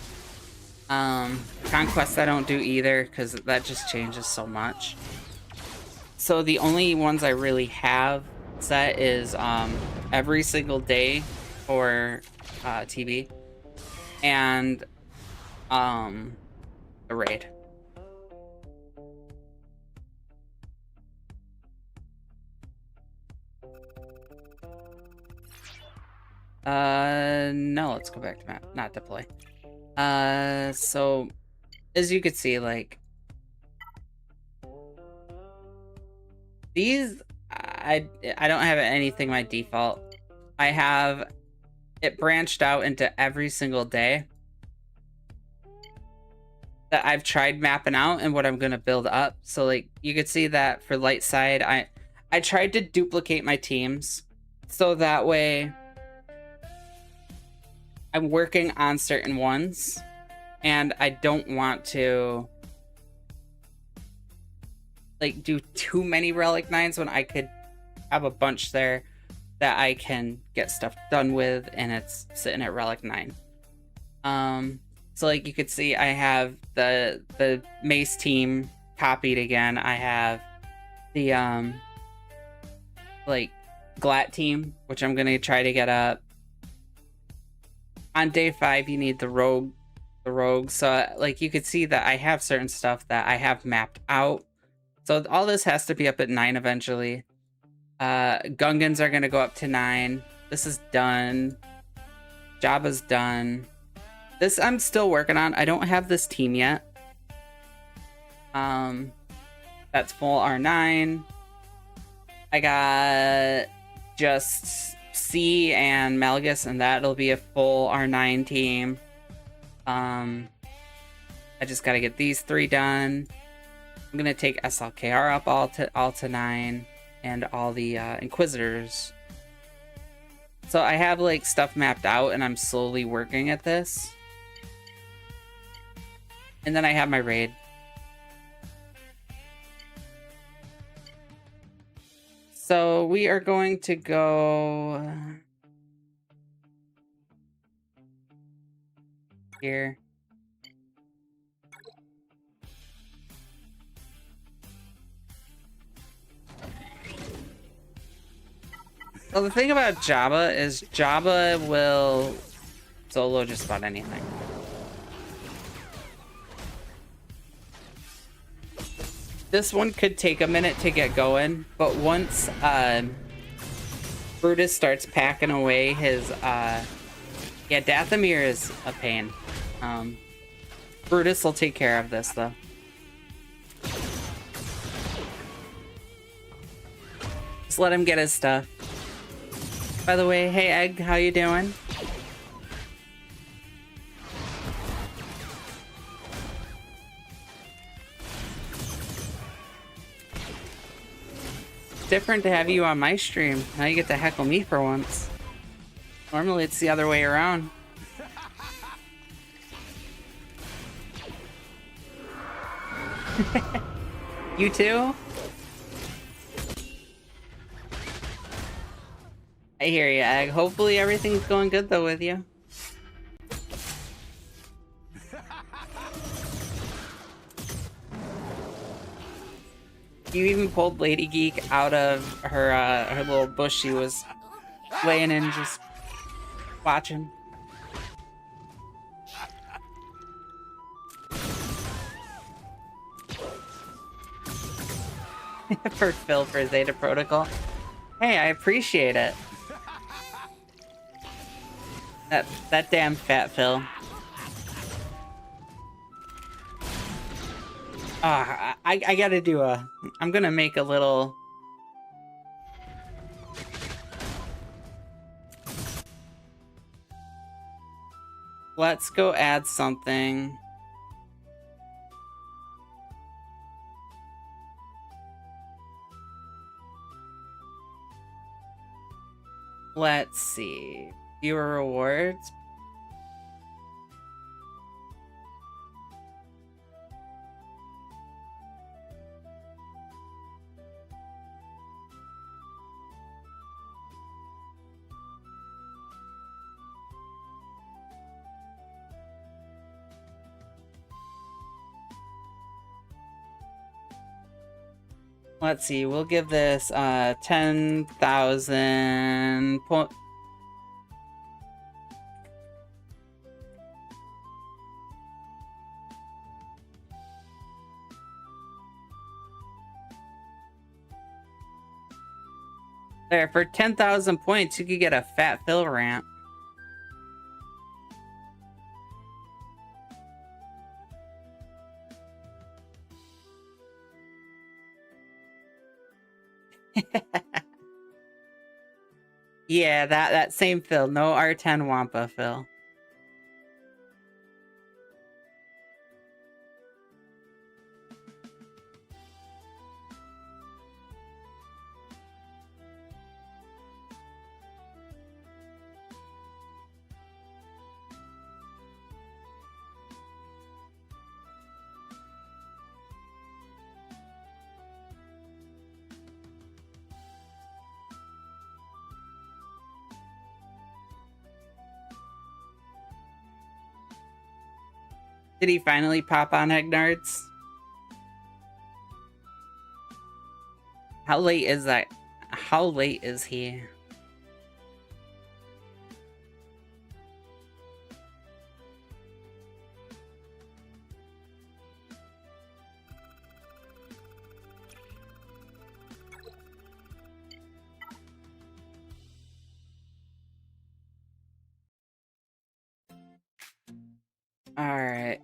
Conquest I don't do either because that just changes so much. So the only ones I really have set is every single day for TB and the raid. No, let's go back to map, not deploy. So as you can see, like these, I don't have anything by default. I have it branched out into every single day that I've tried mapping out and what I'm gonna build up. So like you could see that for light side, I tried to duplicate my teams so that way I'm working on certain ones and I don't want to like do too many relic 9s when I could have a bunch there that I can get stuff done with and it's sitting at relic 9. So like you could see I have the mace team copied again. I have the like Glat team, which I'm gonna try to get up. On day 5 you need the rogue. So like you could see that I have certain stuff that I have mapped out. So all this has to be up at 9 eventually. Gungans are gonna go up to 9. This is done. Jabba's done. This I'm still working on. I don't have this team yet. That's full R9. I got just C and Malgus, and that'll be a full R9 team. I just gotta get these 3 done. I'm gonna take SLKR up all to 9, and all the Inquisitors. So I have like stuff mapped out, and I'm slowly working at this. And then I have my raid. So we are going to go here. Well, the thing about Jabba is Jabba will solo just about anything. This one could take a minute to get going, but once Brutus starts packing away his yeah, Dathomir is a pain. Brutus will take care of this though. Just let him get his stuff. By the way, hey Egg, how you doing? Different to have you on my stream. Now you get to heckle me for once. Normally it's the other way around. You too? I hear you, Egg. Hopefully everything's going good though with you. You even pulled Lady Geek out of her little bush she was laying in, just watching. For Phil for Zeta Protocol. Hey, I appreciate it. That damn fat Phil. I gotta do I'm gonna make a little... Let's go add something. Let's see. Viewer rewards. Let's see, we'll give this 10,000 point. There, for 10,000 points, you could get a fat Phil ramp. Yeah, that same Phil. No R10 Wampa Phil. Did he finally pop on Egnards? How late is that? How late is he? Alright,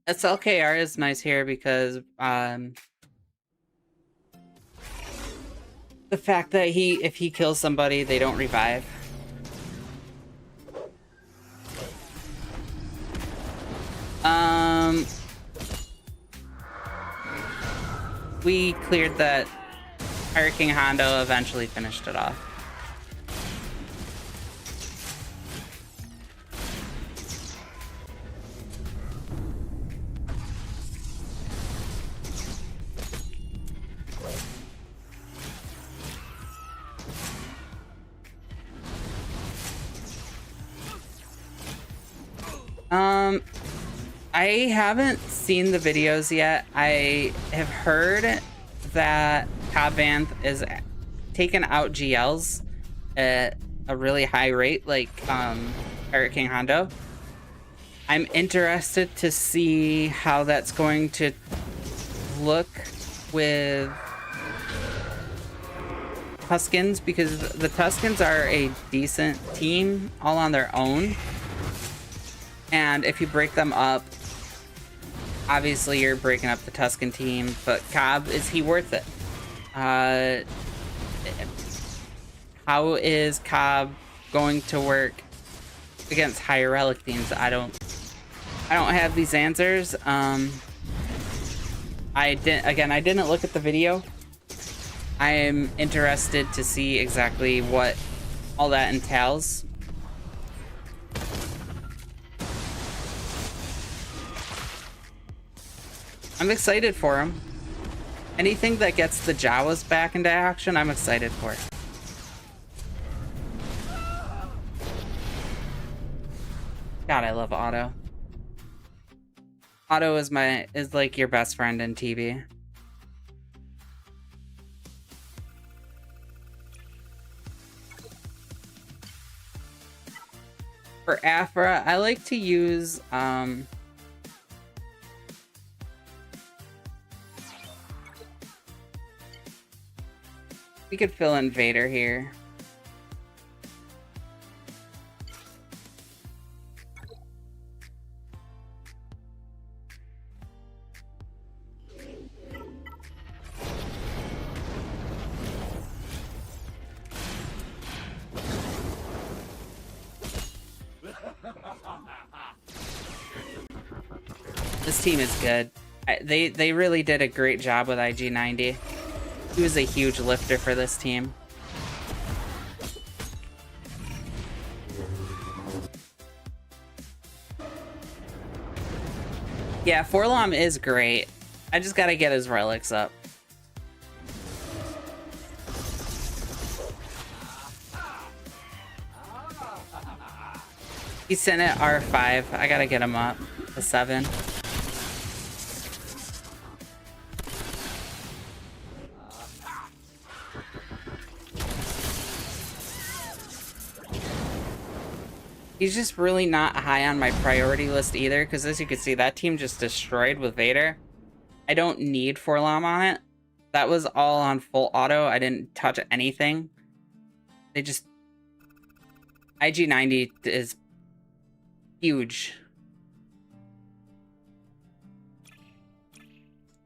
SLKR is nice here because, The fact that if he kills somebody, they don't revive. We cleared that. Fire King Hondo eventually finished it off. I haven't seen the videos yet. I have heard that Cobb is taking out GLs at a really high rate, like Pirate King Hondo. I'm interested to see how that's going to look with Tuskens, because the Tuskens are a decent team all on their own. And if you break them up, obviously you're breaking up the Tusken team, but Cobb, is he worth it? How is Cobb going to work against higher relic teams? I don't have these answers. I didn't look at the video. I am interested to see exactly what all that entails. I'm excited for him. Anything that gets the Jawas back into action, I'm excited for. God, I love Otto. Otto is like your best friend in TV. For Afra, I like to use we could fill in Vader here. This team is good. They really did a great job with IG-90. He was a huge lifter for this team. Yeah, Forlom is great. I just gotta get his relics up. He's sitting at R5. I gotta get him up to 7. He's just really not high on my priority list either, because as you can see, that team just destroyed with Vader. I don't need Forlom on it. That was all on full auto. I didn't touch anything. They just... IG-90 is huge.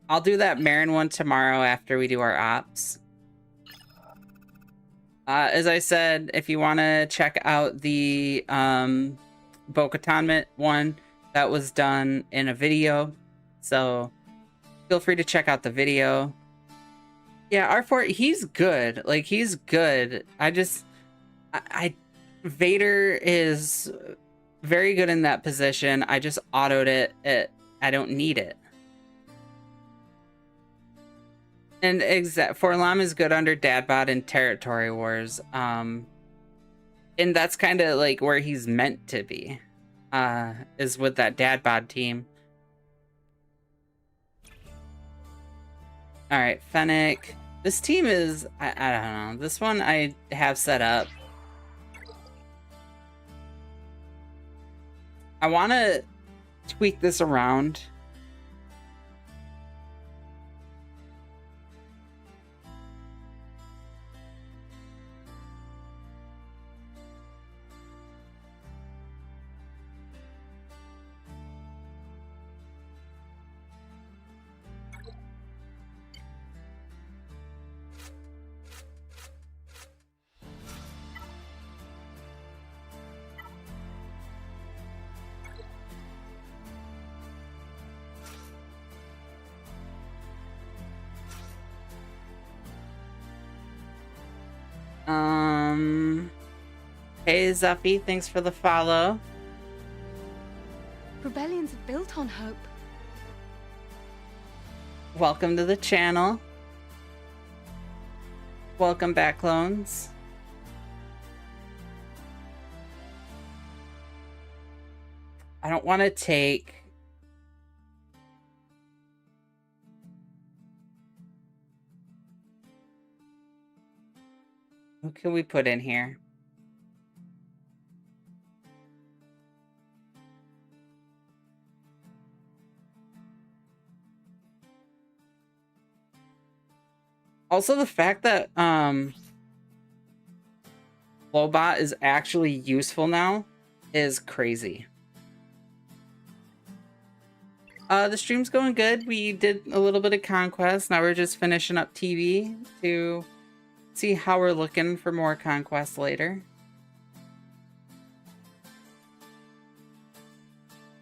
I'll do that Marin one tomorrow after we do our ops. As I said, if you want to check out the Bo-Katan one, that was done in a video. So feel free to check out the video. Yeah, R4, he's good. Like, he's good. Vader is very good in that position. I just autoed it. I don't need it. And Forlom is good under Dadbot and Territory Wars. And that's kind of like where he's meant to be. Is with that Dadbot team. Alright, Fennec. This team is... I don't know. This one I have set up. I want to tweak this around. Hey Zuffy, thanks for the follow. Rebellions are built on hope. Welcome to the channel. Welcome back, clones. I don't want to take... What can we put in here? Also, the fact that Lobot is actually useful now is crazy. The stream's going good. We did a little bit of Conquest. Now we're just finishing up TV to see how we're looking for more Conquest later.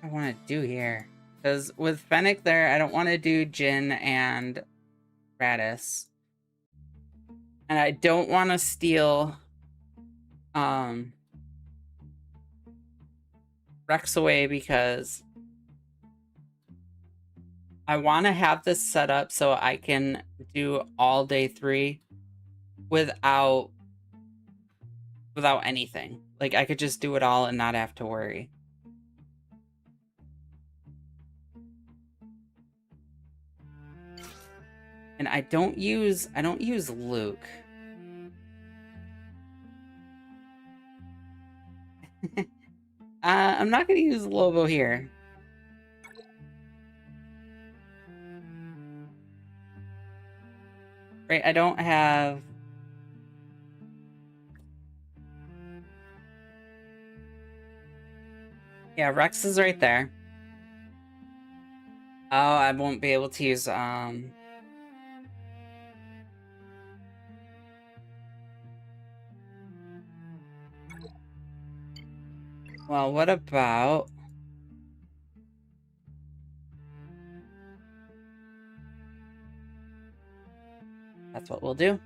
I want to do here, because with Fennec there, I don't want to do Jin and Radis. And I don't want to steal Rex away, because I want to have this set up so I can do all day 3 without anything. Like, I could just do it all and not have to worry. And I don't use Luke. I'm not going to use Lobo here. Right, I don't have... Yeah, Rex is right there. Oh, I won't be able to use, Well, what about... That's what we'll do.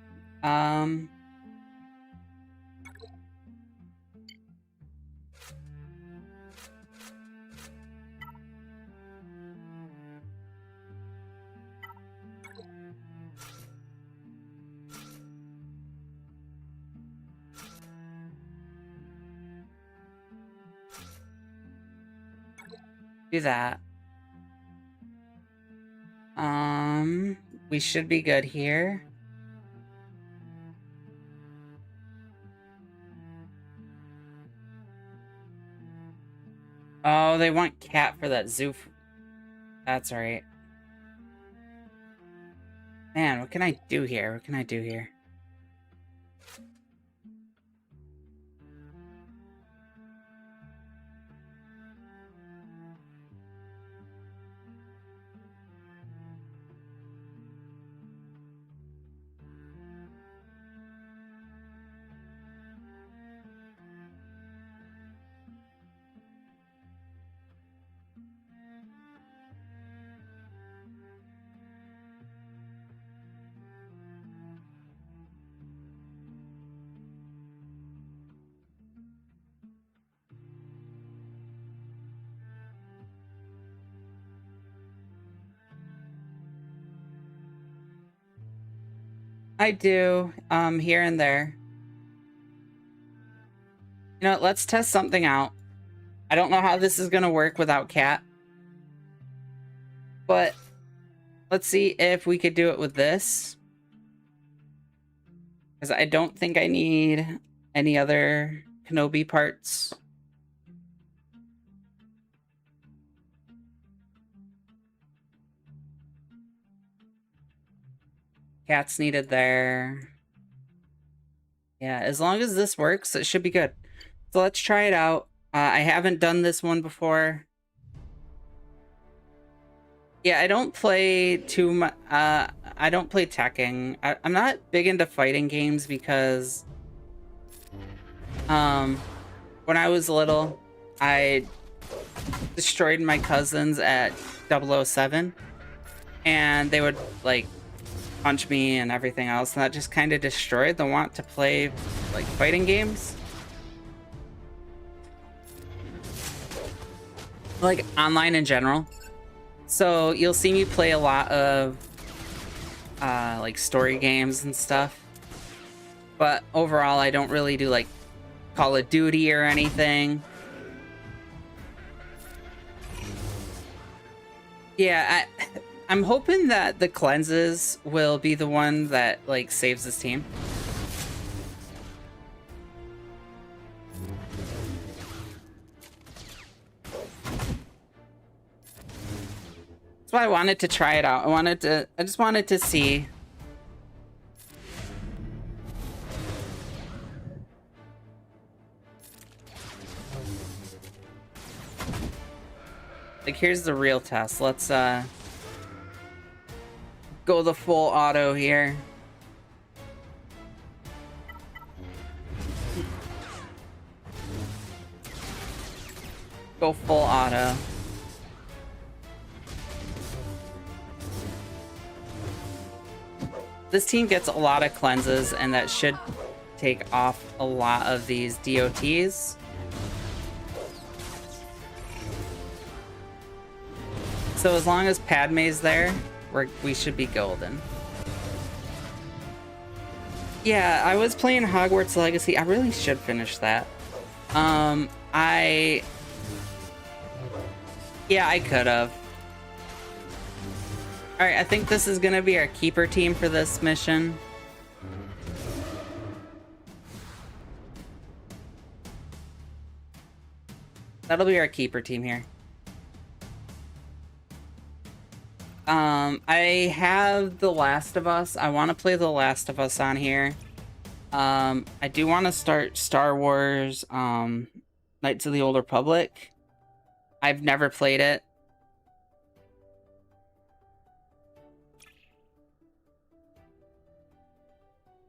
Do that. We should be good here. Oh, they want Cat for that zoo. That's right. Man, what can I do here? What can I do here? I do, here and there. You know what, let's test something out. I don't know how this is gonna work without Cat. But let's see if we could do it with this. Because I don't think I need any other Kenobi parts. Cat's needed there. Yeah, as long as this works, it should be good. So let's try it out. I haven't done this one before. Yeah, I don't play too much. I don't play Tekken. I'm not big into fighting games because when I was little, I destroyed my cousins at 007, and they would like punch me and everything else, and that just kind of destroyed the want to play like fighting games, like online in general. So you'll see me play a lot of like story games and stuff, but overall I don't really do like Call of Duty or anything. Yeah, I'm hoping that the cleanses will be the one that like saves this team. That's why I wanted to try it out. I just wanted to see. Like, here's the real test. Let's go the full auto here. Go full auto. This team gets a lot of cleanses, and that should take off a lot of these DOTs. So as long as Padme's there, we should be golden. Yeah, I was playing Hogwarts Legacy. I really should finish that. Yeah, I could have. All right, I think this is gonna be our keeper team for this mission. That'll be our keeper team here. I have The Last of Us. I want to play The Last of Us on here. I do want to start Star Wars, Knights of the Old Republic. I've never played it.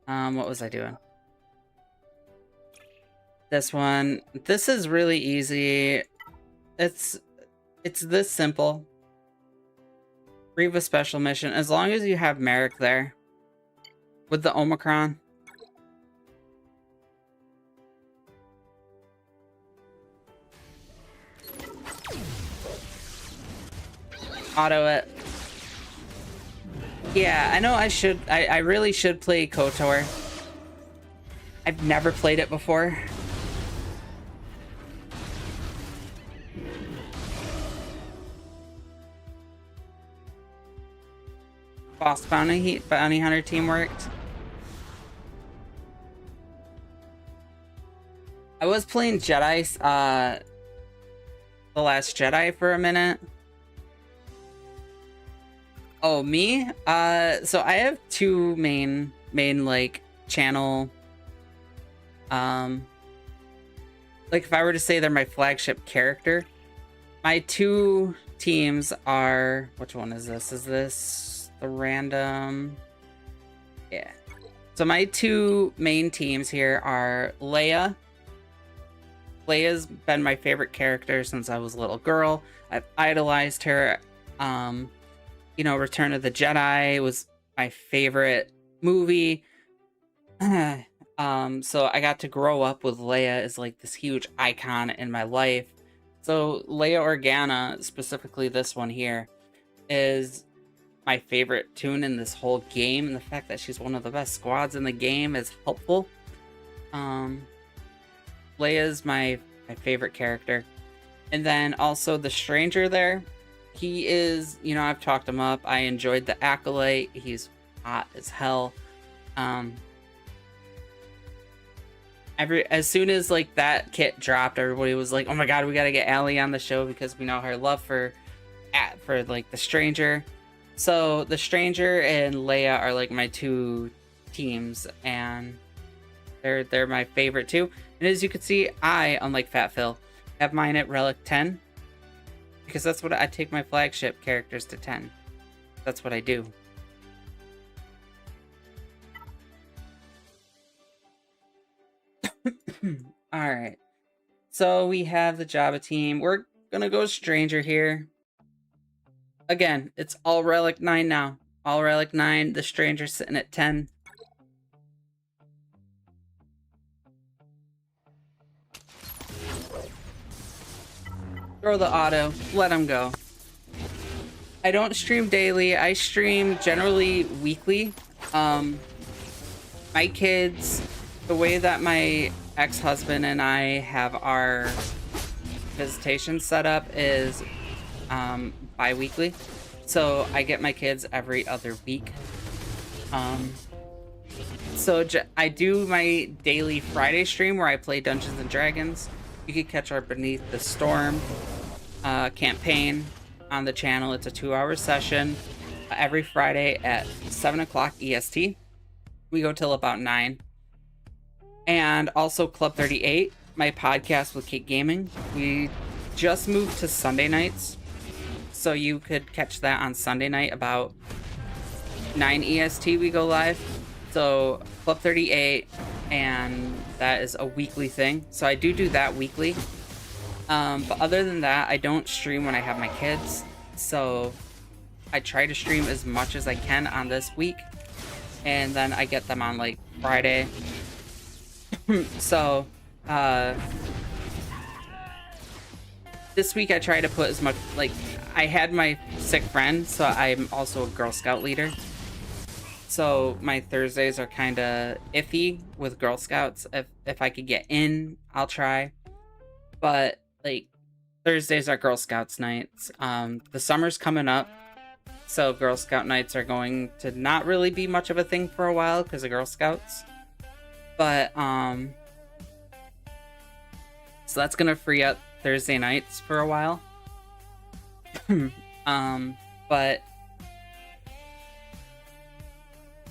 What was I doing? This one. This is really easy. It's this simple. Riva special mission. As long as you have Merrick there with the Omicron. Auto it. Yeah, I know I really should play KOTOR. I've never played it before. Boss bounty hunter team worked. I was playing Jedi, The Last Jedi for a minute. Oh, me? So I have two main like channel. Like if I were to say they're my flagship character, my two teams are, which one is this? Is this the random? Yeah. So my two main teams here are Leia. Leia's been my favorite character since I was a little girl. I've idolized her. You know, Return of the Jedi was my favorite movie. So I got to grow up with Leia as like this huge icon in my life. So Leia Organa, specifically this one here, is my favorite tune in this whole game, and the fact that she's one of the best squads in the game is helpful. Leia's my favorite character. And then also the Stranger there. He is, you know, I've talked him up. I enjoyed the Acolyte. He's hot as hell. As soon as like that kit dropped, everybody was like, "Oh my god, we gotta get Allie on the show," because we know her love for like the Stranger. So the Stranger and Leia are like my two teams, and they're my favorite too. And as you can see, I, unlike Fat Phil, have mine at Relic 10. Because that's what I take my flagship characters to 10. That's what I do. Alright. So we have the Jabba team. We're gonna go Stranger here. Again, it's all Relic 9 now. All Relic 9. The Stranger sitting at 10. Throw the auto. Let him go. I don't stream daily. I stream generally weekly. My kids, the way that my ex-husband and I have our visitation set up is bi-weekly. So I get my kids every other week. So I do my daily Friday stream where I play Dungeons and Dragons. You can catch our Beneath the Storm campaign on the channel. It's a 2-hour session every Friday at 7 o'clock EST. We go till about 9. And also Club 38, my podcast with Kate Gaming. We just moved to Sunday nights, so you could catch that on Sunday night about 9 EST. We go live. So Club 38, and that is a weekly thing. So I do that weekly. But other than that, I don't stream when I have my kids. So I try to stream as much as I can on this week, and then I get them on like Friday. So this week I try to put as much, like, I had my sick friend, so I'm also a Girl Scout leader. So my Thursdays are kind of iffy with Girl Scouts. If I could get in, I'll try. But like Thursdays are Girl Scouts nights. The summer's coming up, so Girl Scout nights are going to not really be much of a thing for a while because of Girl Scouts. But so that's gonna free up Thursday nights for a while. But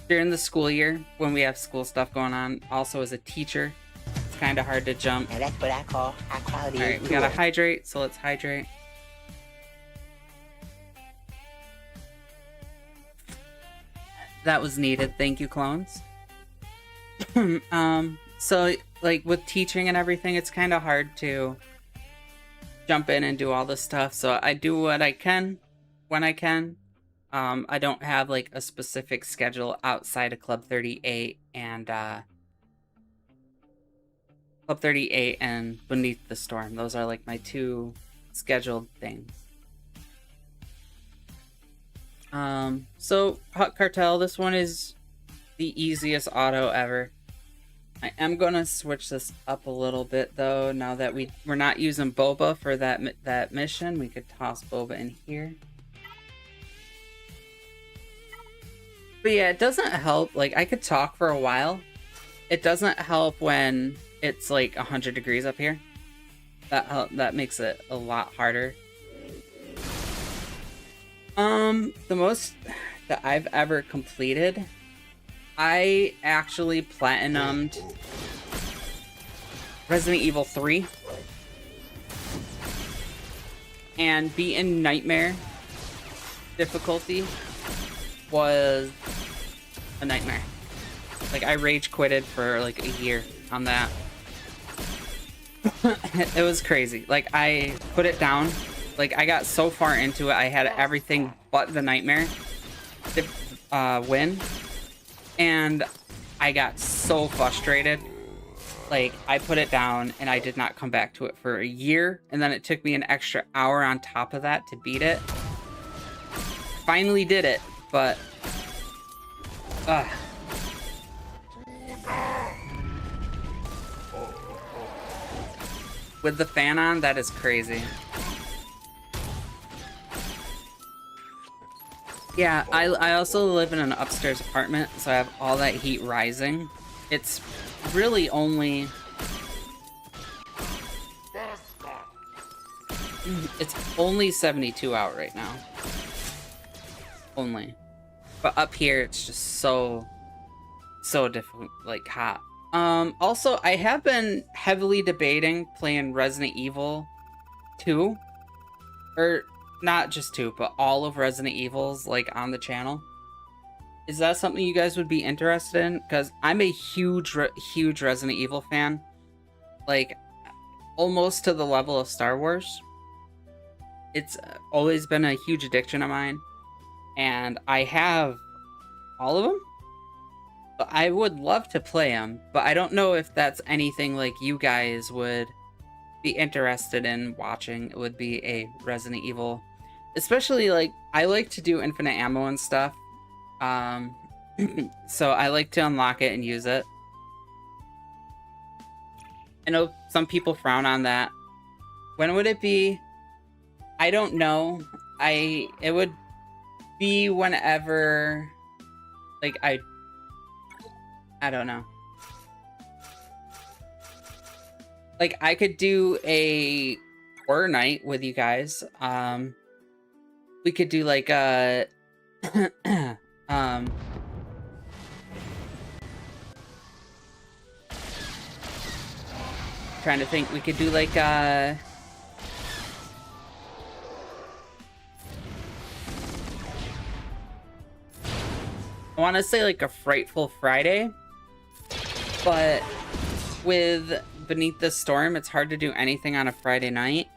during the school year, when we have school stuff going on, also as a teacher, it's kind of hard to jump. And that's what I call high quality. All right, we gotta hydrate, so let's hydrate. That was needed. Thank you, clones. So like with teaching and everything, it's kind of hard to jump in and do all this stuff. So I do what I can when I can. I don't have like a specific schedule outside of Club 38 and Club 38 and Beneath the Storm. Those are like my two scheduled things. So Hot Cartel, this one is the easiest auto ever. I am gonna switch this up a little bit though. Now that we're not using Boba for that mission, we could toss Boba in here. But yeah, it doesn't help. Like, I could talk for a while. It doesn't help when it's like 100 degrees up here. That makes it a lot harder. The most that I've ever completed, I actually platinumed Resident Evil 3 and beaten Nightmare difficulty was a nightmare. Like, I rage quitted for like a year on that. It was crazy. Like, I put it down. Like, I got so far into it, I had everything but the nightmare to win. And I got so frustrated. Like, I put it down and I did not come back to it for a year. And then it took me an extra hour on top of that to beat it. Finally did it, but with the fan on, that is crazy. Yeah, I also live in an upstairs apartment, so I have all that heat rising. It's really only... It's only 72 out right now. Only. But up here, it's just so different, like hot. Also, I have been heavily debating playing Resident Evil 2. Or, not just 2, but all of Resident Evils, like, on the channel. Is that something you guys would be interested in? Because I'm a huge Resident Evil fan. Like, almost to the level of Star Wars. It's always been a huge addiction of mine. and I have all of them. But I would love to play them, but I don't know if that's anything like you guys would be interested in watching. It would be a Resident Evil, especially like I like to do infinite ammo and stuff. So I like to unlock it and use it. I know some people frown on that. When would it be? I don't know. It would be whenever, like, I don't know. Like, I could do a horror night with you guys. We could do like a trying to think. We could do like I want to say like a Frightful Friday, but with Beneath the Storm, it's hard to do anything on a Friday night.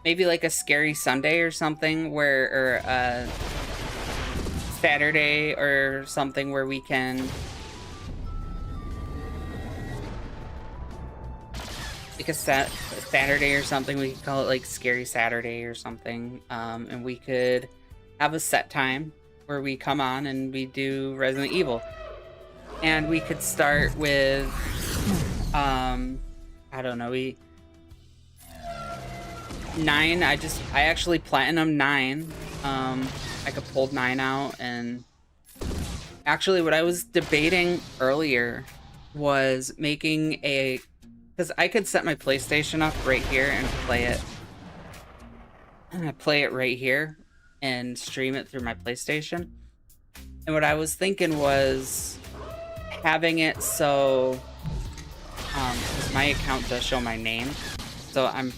Maybe like a Scary Sunday or something, or Saturday or something where we can like a Saturday or something. We could call it like Scary Saturday or something, and we could have a set time where we come on and we do Resident Evil, and we could start with I don't know, 9. I actually platinum 9. I could pull 9 out, and actually what I was debating earlier was making because I could set my PlayStation up right here and play it. And I play it right here and stream it through my PlayStation. And what I was thinking was having it so, because my account does show my name, so I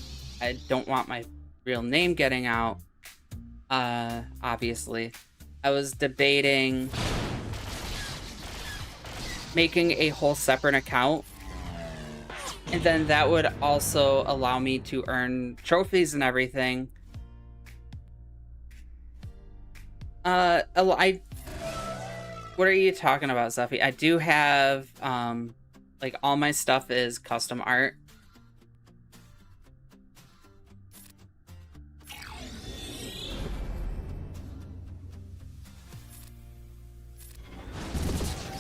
don't want my real name getting out. Obviously, I was debating making a whole separate account, and then that would also allow me to earn trophies and everything. What are you talking about, Zuffy? I do have, like, all my stuff is custom art.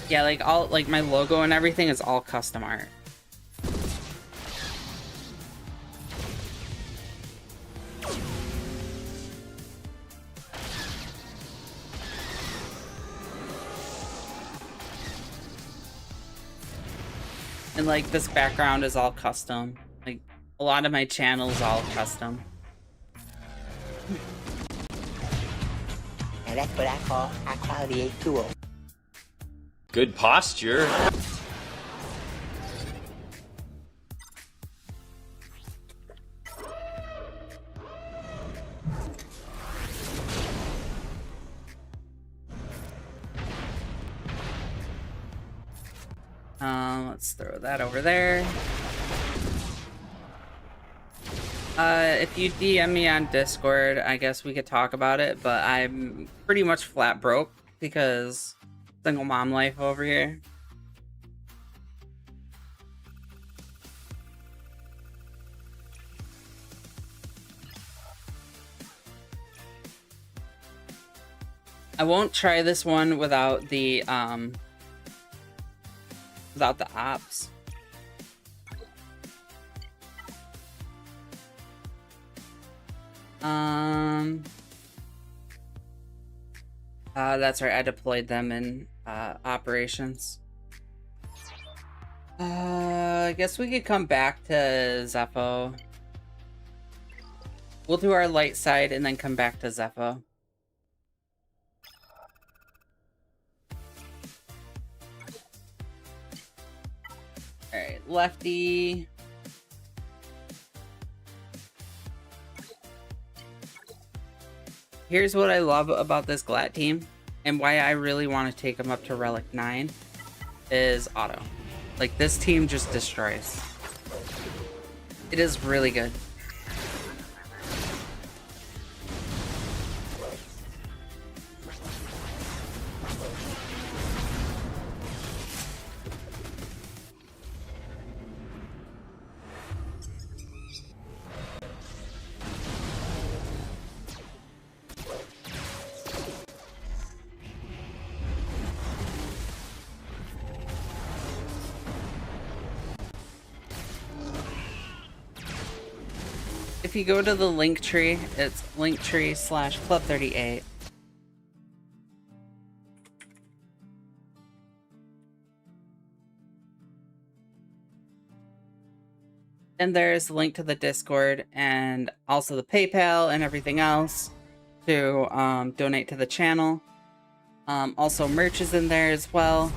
Yeah, like, all, like, my logo and everything is all custom art. And like this background is all custom. Like a lot of my channel is all custom. And that's what I call high quality tool. Good posture. Let's throw that over there. If you DM me on Discord, I guess we could talk about it, but I'm pretty much flat broke because single mom life over here. I won't try this one without the ops. That's right, I deployed them in operations. I guess we could come back to Zepho. We'll do our light side and then come back to Zepho. Alright, lefty. Here's what I love about this Glat team, and why I really want to take them up to Relic 9, is auto. Like, this team just destroys. It is really good. If you go to the link tree, it's linktree/club38. And there's a link to the Discord and also the PayPal and everything else to donate to the channel. Also, merch is in there as well.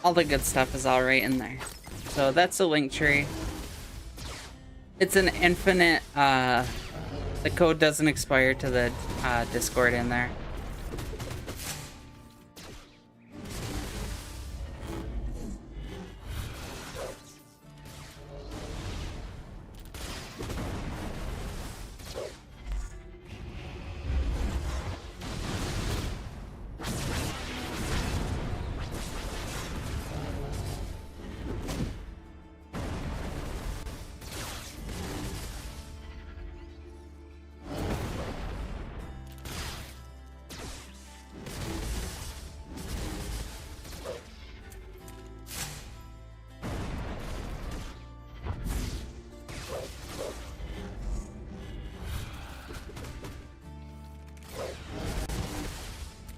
All the good stuff is all right in there. So that's the link tree. It's an infinite, the code doesn't expire to the Discord in there.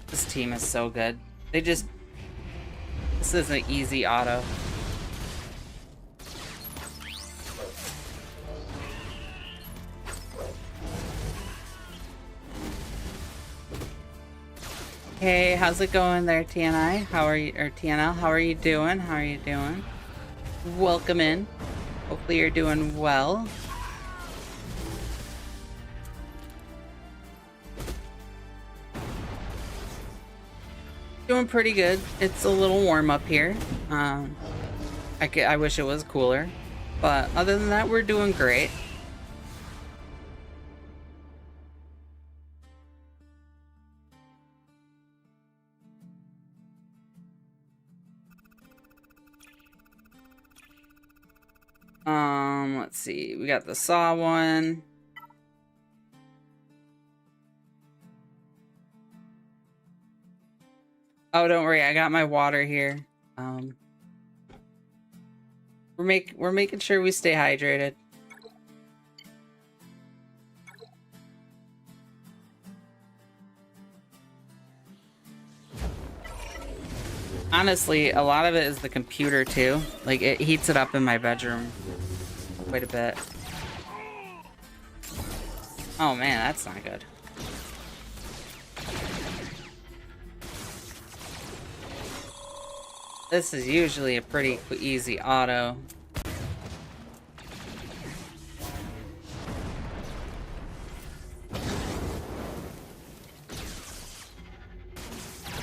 This team is so good. This is an easy auto. Hey, how's it going there, TNI? How are you, or TNL? How are you doing? How are you doing? Welcome in. Hopefully you're doing well. Doing pretty good. It's a little warm up here. I wish it was cooler, but other than that, we're doing great. Let's see. We got the saw one. Oh, don't worry. I got my water here. We're making sure we stay hydrated. Honestly, a lot of it is the computer too. Like, it heats it up in my bedroom quite a bit. Oh man, that's not good. This is usually a pretty easy auto.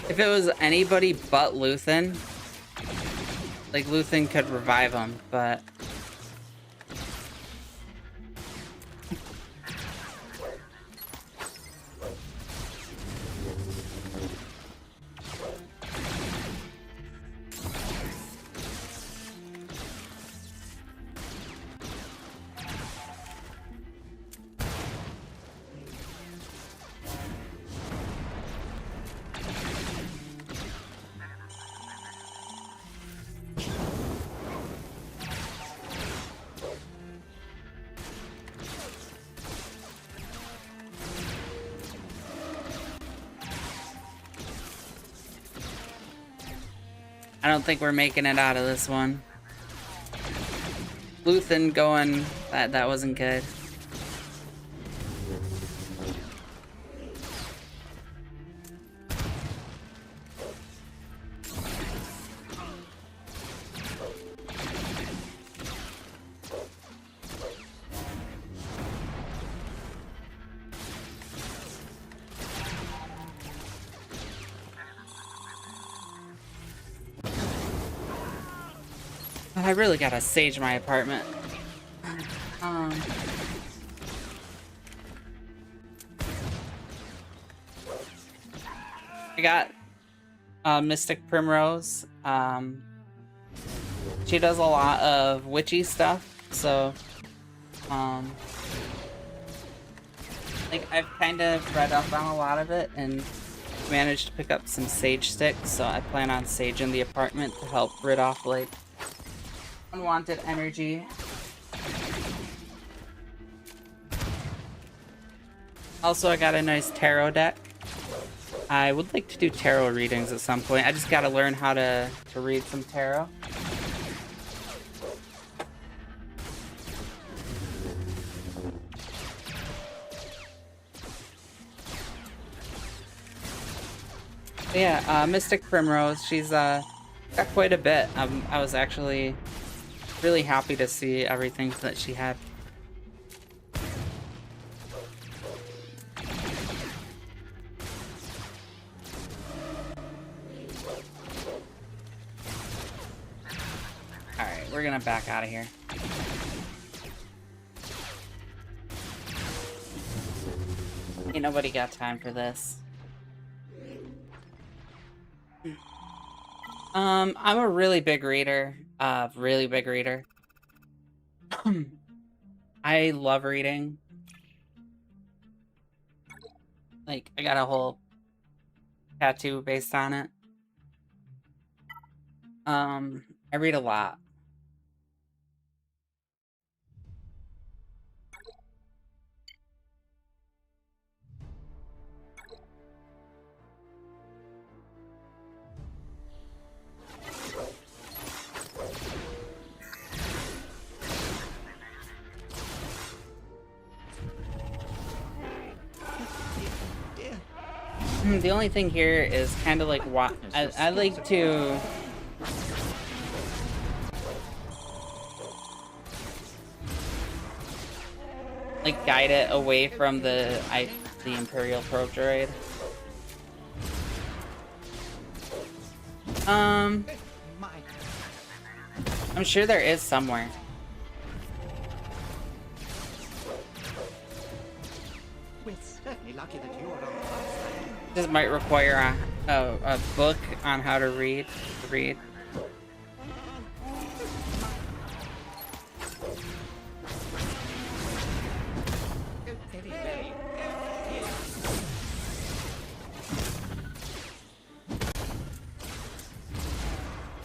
If it was anybody but Luthen, like, Luthen could revive him, but... I don't think we're making it out of this one. Luthen going, that wasn't good. I really gotta sage my apartment. Um, I got Mystic Primrose. She does a lot of witchy stuff, so like I've kind of read up on a lot of it and managed to pick up some sage sticks, so I plan on saging the apartment to help rid off like unwanted energy. Also, I got a nice tarot deck. I would like to do tarot readings at some point. I just gotta learn how to read some tarot. Yeah, Mystic Primrose, she's got quite a bit. I was actually really happy to see everything that she had. Alright, we're gonna back out of here. Ain't nobody got time for this. I'm a really big reader. Really big reader. I love reading. Like, I got a whole tattoo based on it. I read a lot. The only thing here is kind of like what I like to like guide it away from the Imperial probe droid. I'm sure there is somewhere. We're certainly lucky that you are on the outside. This might require a book on how to read.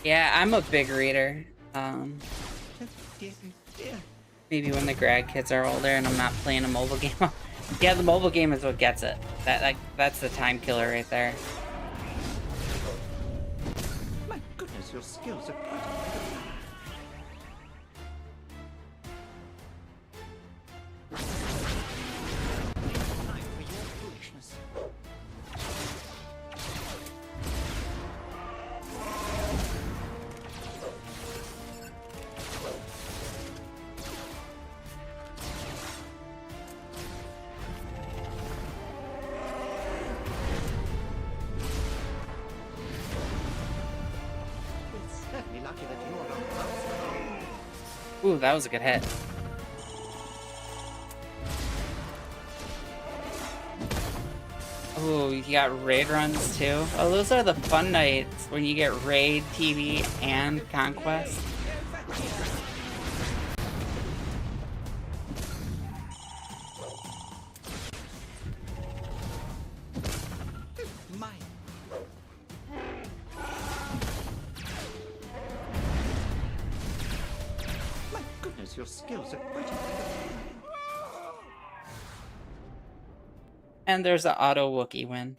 Yeah, I'm a big reader. Maybe when the grad kids are older and I'm not playing a mobile game. Yeah, the mobile game is what gets it. That's the time killer right there. My goodness, your skills are quite time for your foolishness. Ooh, that was a good hit. Ooh, you got raid runs too. Oh, those are the fun nights when you get raid, TV, and Conquest. Your skills are pretty. And there's an auto Wookiee win.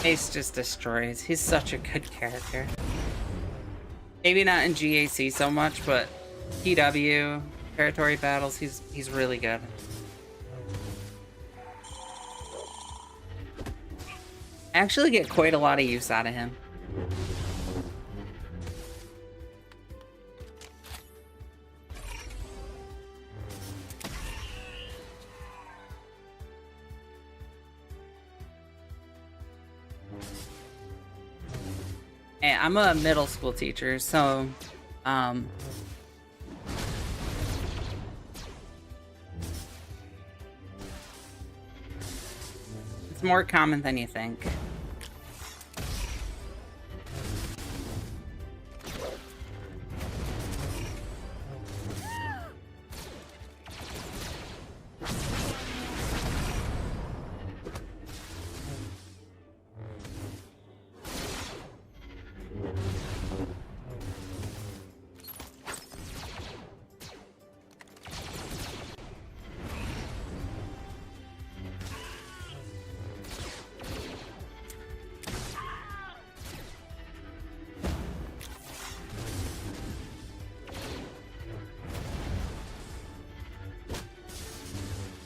Ace just destroys. He's such a good character. Maybe not in GAC so much, but PW, territory battles, he's really good. I actually get quite a lot of use out of him. And I'm a middle school teacher, so it's more common than you think.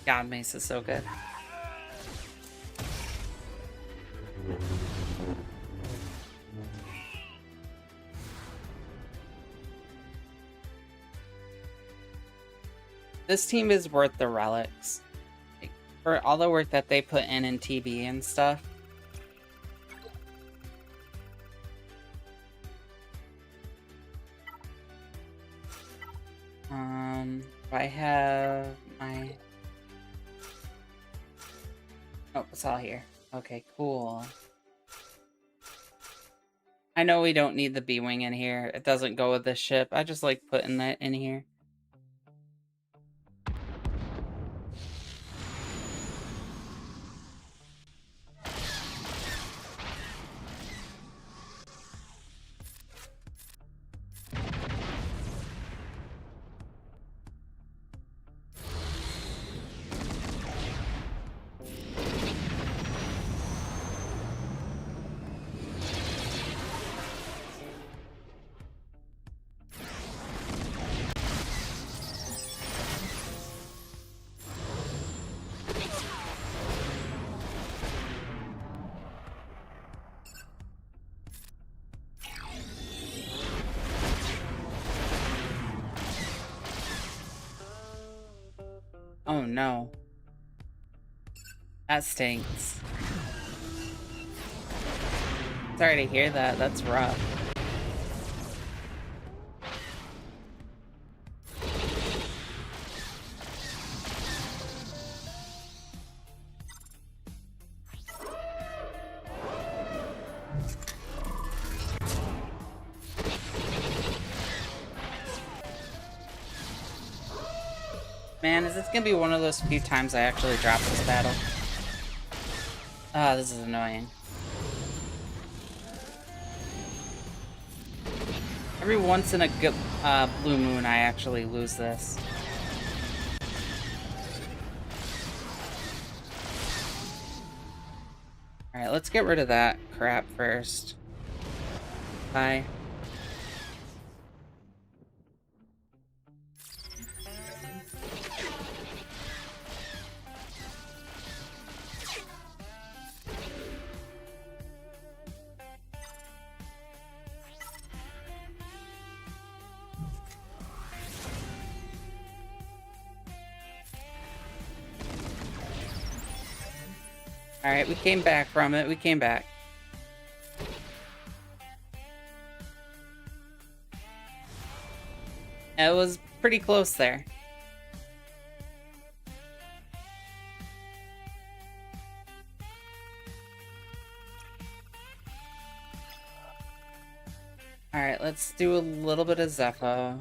God, Mace is so good. This team is worth the relics. Like, for all the work that they put in TB and stuff. I have my... Oh, it's all here. Okay, cool. I know we don't need the B-Wing in here. It doesn't go with this ship. I just like putting that in here. Oh no. That stinks. Sorry to hear that. That's rough. Man, is this gonna be one of those few times I actually drop this battle? Ah, this is annoying. Every once in a good blue moon, I actually lose this. Alright, let's get rid of that crap first. Bye. Alright, we came back from it. We came back. It was pretty close there. Alright, let's do a little bit of Zepho.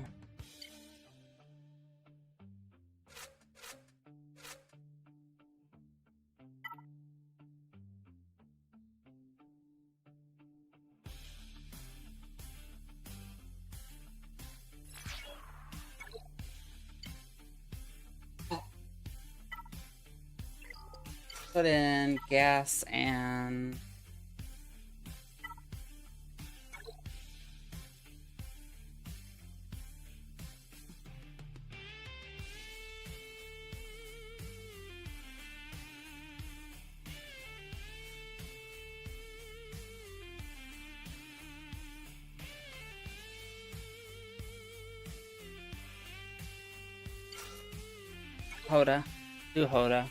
Put in gas and Hoda. Do Hoda.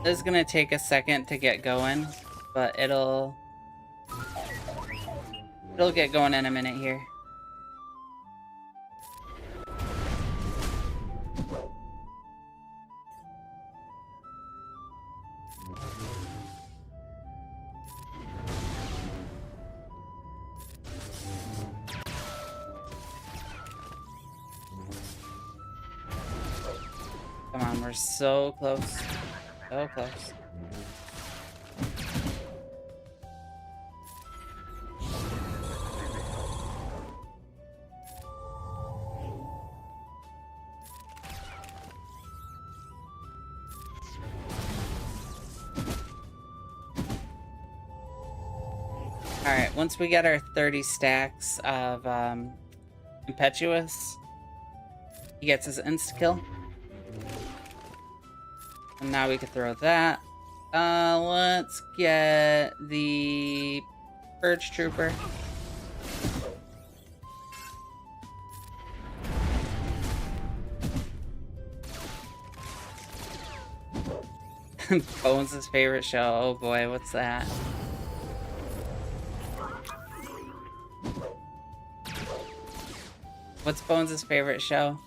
This is gonna take a second to get going, but it'll get going in a minute here. Come on, we're so close. So close. Alright, once we get our 30 stacks of Impetuous, he gets his insta-kill. And now we can throw that. Let's get the Purge Trooper. Bones' favorite show. Oh boy, what's that? What's Bones' favorite show?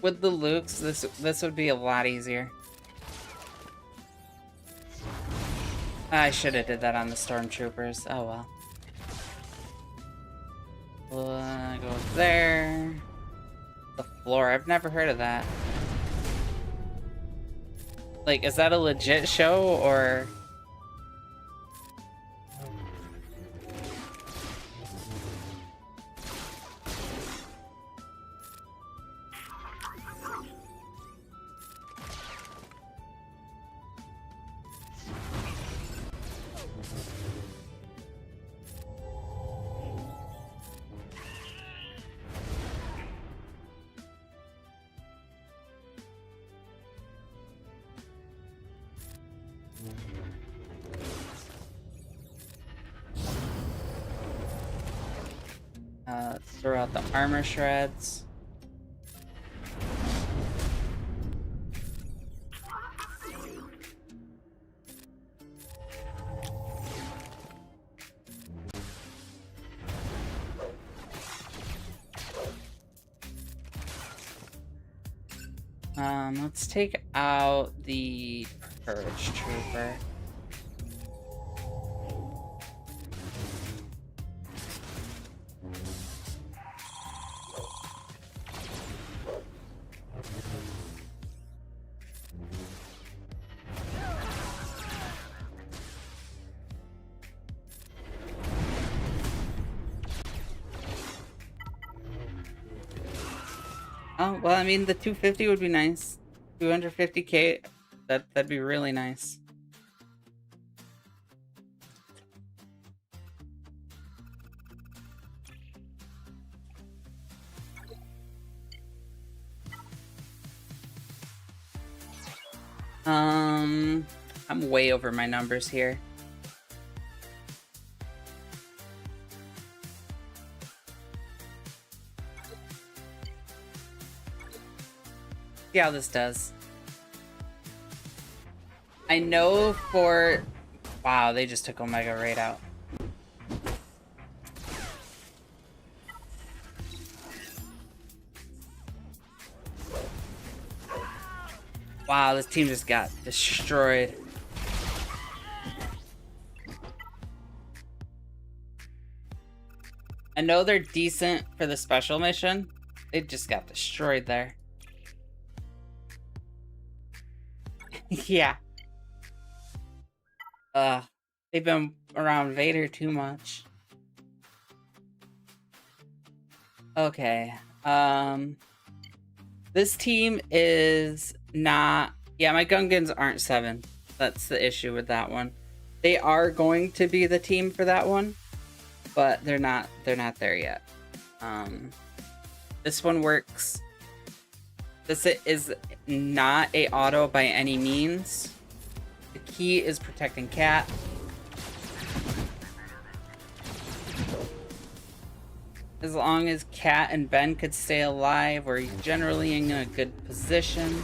With the Lukes, this would be a lot easier. I should have did that on the Stormtroopers. Oh well. We'll go there. The floor. I've never heard of that. Like, is that a legit show or? Let's throw out the armor shreds. Let's take out the Purge Trooper. Oh, well, I mean, the 250 would be nice. 250k, that'd be really nice. I'm way over my numbers here. See how this does. I know for Wow, they just took Omega right out. Wow, this team just got destroyed. I know they're decent for the special mission. They just got destroyed there. Yeah. They've been around Vader too much. Okay. This team is not... Yeah, my Gungans aren't 7. That's the issue with that one. They are going to be the team for that one, but they're not there yet. This one works. This is not a auto by any means. The key is protecting Cat. As long as Cat and Ben could stay alive, we're generally in a good position.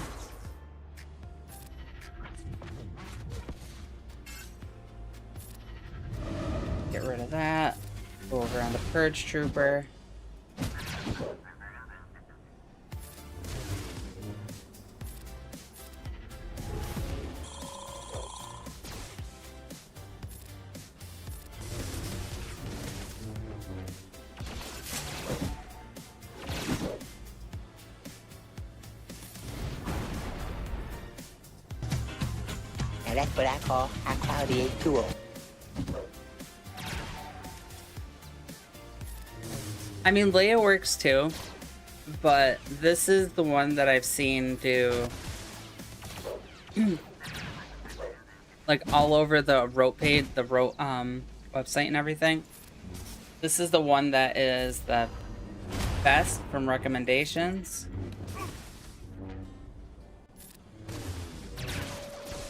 Get rid of that. Go over on the Purge Trooper. And that's what I call high quality tool. I mean, Leia works too, but this is the one that I've seen do like all over the rote page, the rote website and everything. This is the one that is the best from recommendations.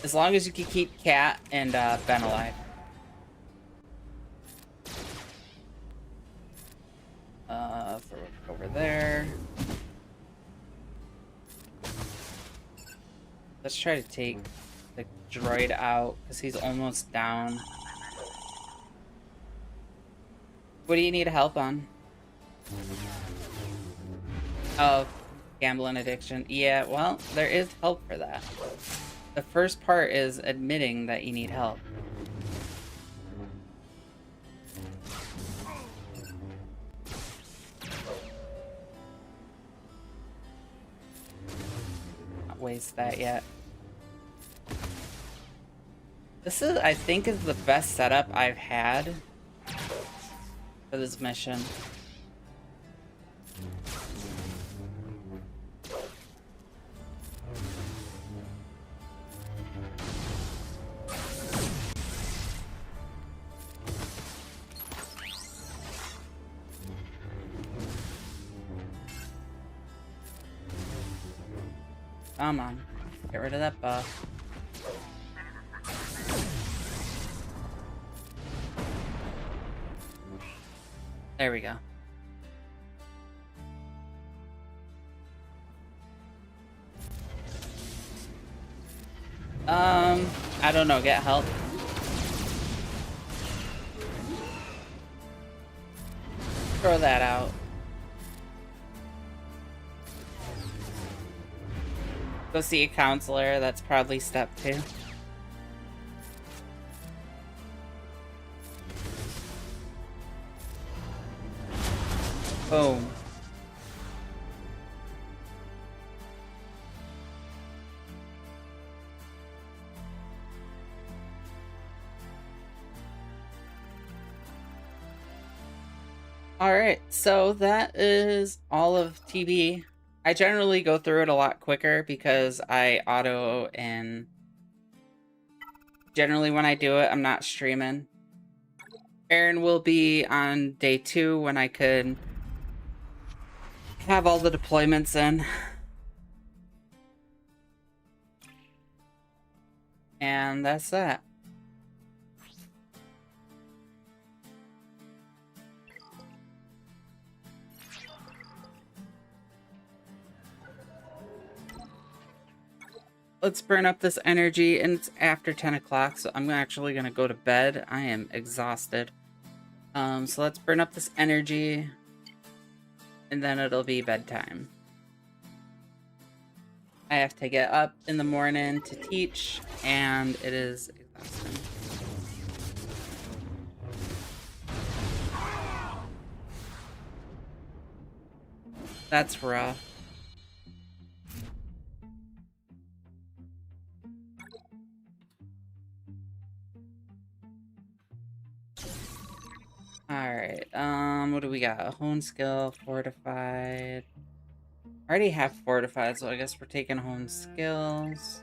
As long as you can keep Cat and Ben alive. Over there. Let's try to take the droid out because he's almost down. What do you need help on? Oh, gambling addiction. Yeah, well, there is help for that. The first part is admitting that you need help. Not waste that yet. This is, I think, is the best setup I've had for this mission. Come on, get rid of that buff. There we go. I don't know, get help. Throw that out. Go see a counselor, that's probably step 2. Boom. Alright, so that is all of TB. I generally go through it a lot quicker because I auto, and generally when I do it, I'm not streaming. Aaron will be on day 2 when I could have all the deployments in. And that's that. let's burn up this energy, and it's after 10 o'clock, so I'm actually gonna go to bed. I am exhausted. So let's burn up this energy, and then it'll be bedtime. I have to get up in the morning to teach, and it is exhausting. That's rough. Alright, what do we got? Hone skill, fortified. I already have fortified, so I guess we're taking hone skills.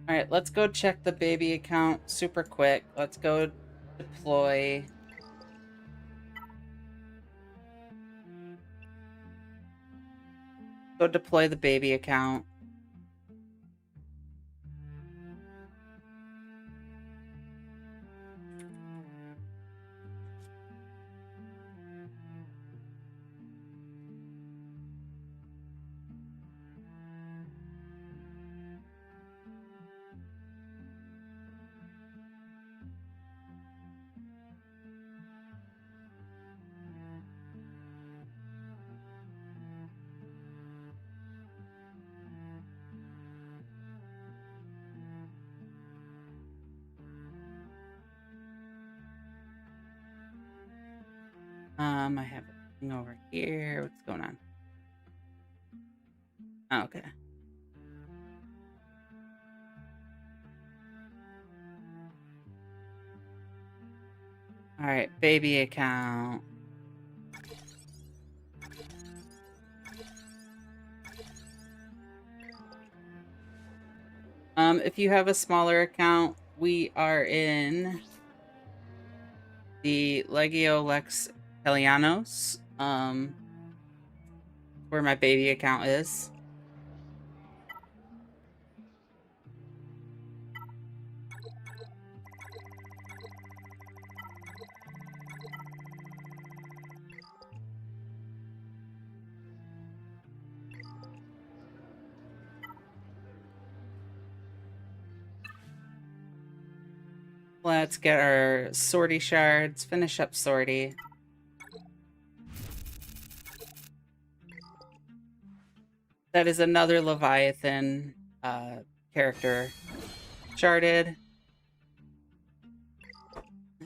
Alright, let's go check the baby account super quick. Let's go deploy. Go deploy the baby account. I have a thing over here. What's going on? Oh, okay. Alright, baby account. If you have a smaller account, we are in the Legio Lex Helianos, where my baby account is. Let's get our sortie shards, finish up sortie. That is another Leviathan character sharded.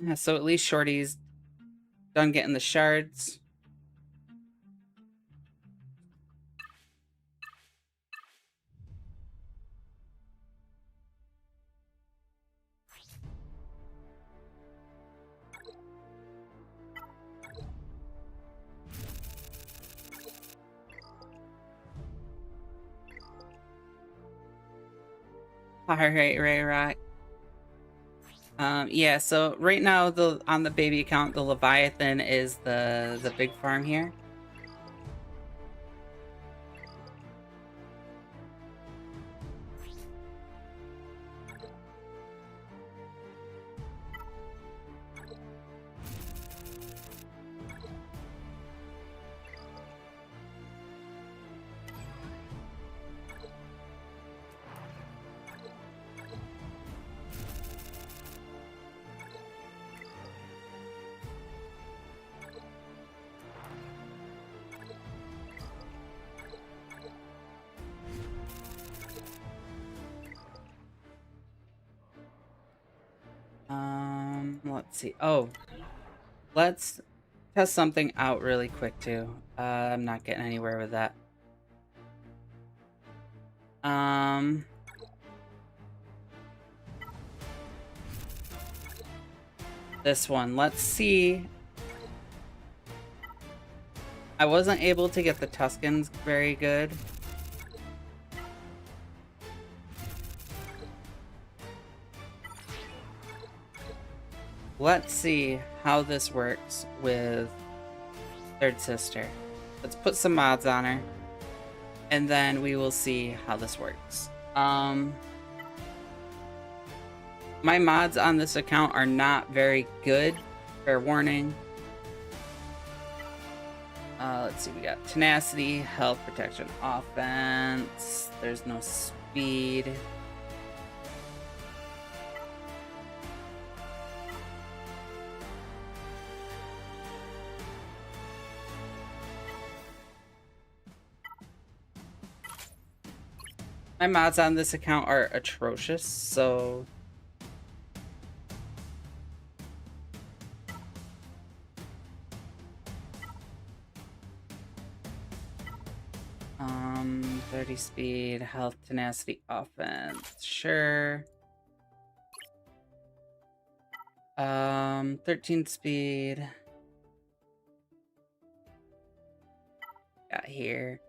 Yeah, so at least Shorty's done getting the shards. Right. Yeah, so right now on the baby account, the Leviathan is the big farm here. Let's see. Oh, let's test something out really quick too. I'm not getting anywhere with that. This one. Let's see I wasn't able to get the Tuscans very good. Let's see how this works with Third Sister. Let's put some mods on her, and then we will see how this works. My mods on this account are not very good. Fair warning. Let's see, we got tenacity, health, protection, offense. There's no speed. My mods on this account are atrocious, so... Um, 30 speed, health, tenacity, offense, sure. 13 speed. Got here.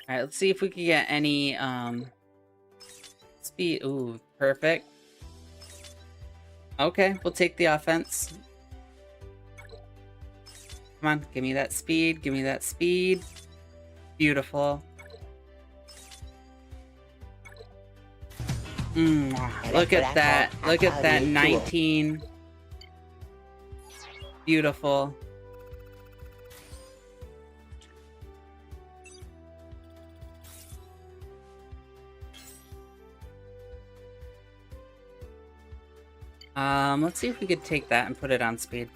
All right, let's see if we can get any speed. Ooh, perfect. Okay, we'll take the offense. Come on, give me that speed. Give me that speed. Beautiful. Look at that. Look at that 19. Beautiful. Let's see if we could take that and put it on speed.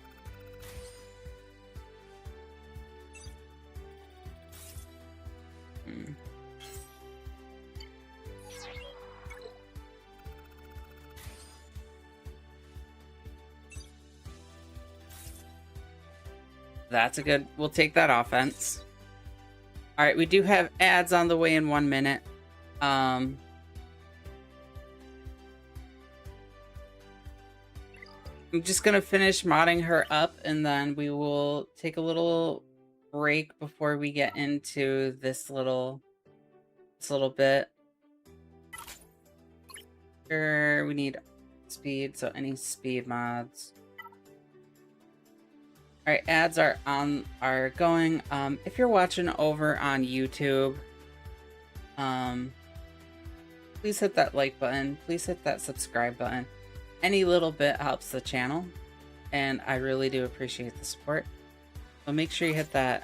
That's a good... We'll take that offense. Alright, we do have ads on the way in 1 minute. I'm just gonna finish modding her up, and then we will take a little break before we get into this little bit. Sure, we need speed, so any speed mods. Alright, ads are going. If you're watching over on YouTube, please hit that like button, please hit that subscribe button. Any little bit helps the channel, and I really do appreciate the support. So make sure you hit that.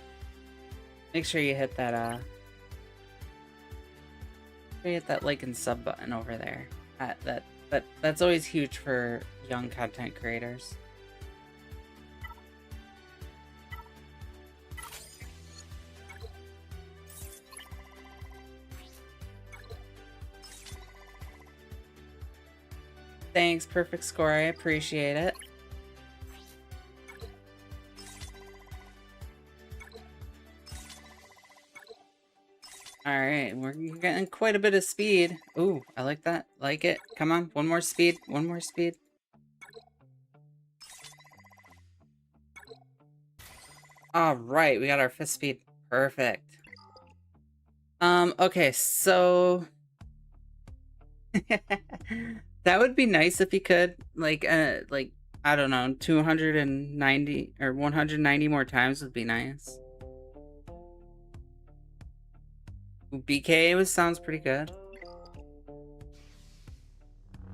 Make sure you hit that. Hit that like and sub button over there. That's always huge for young content creators. Thanks, perfect score. I appreciate it. Alright, we're getting quite a bit of speed. Ooh, I like that. Like it. Come on, one more speed. One more speed. Alright, we got our 5th speed. Perfect. Okay, so... That would be nice if you could, like, I don't know, 290 or 190 more times would be nice. BK sounds pretty good.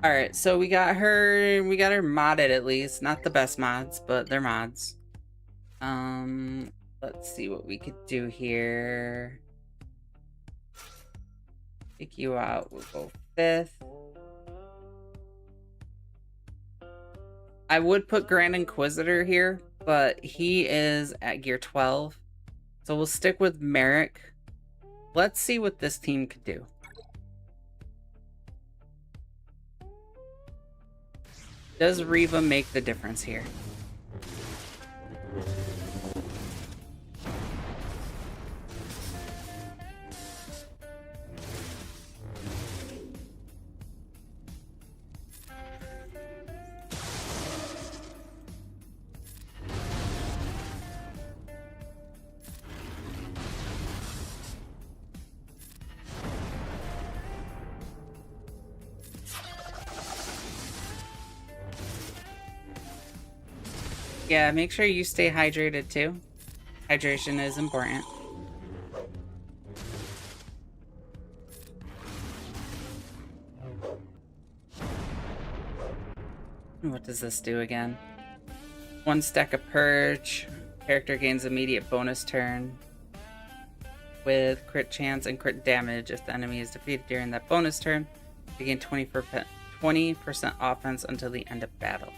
Alright, so we got her modded at least. Not the best mods, but they're mods. Let's see what we could do here. Take you out, we'll go 5th. I would put Grand Inquisitor here, but he is at gear 12. So we'll stick with Merrick. Let's see what this team could do. Does Reva make the difference here? Yeah, make sure you stay hydrated too. Hydration is important. What does this do again? 1 stack of Purge. Character gains immediate bonus turn with crit chance and crit damage if the enemy is defeated during that bonus turn. You gain 20% offense until the end of battle.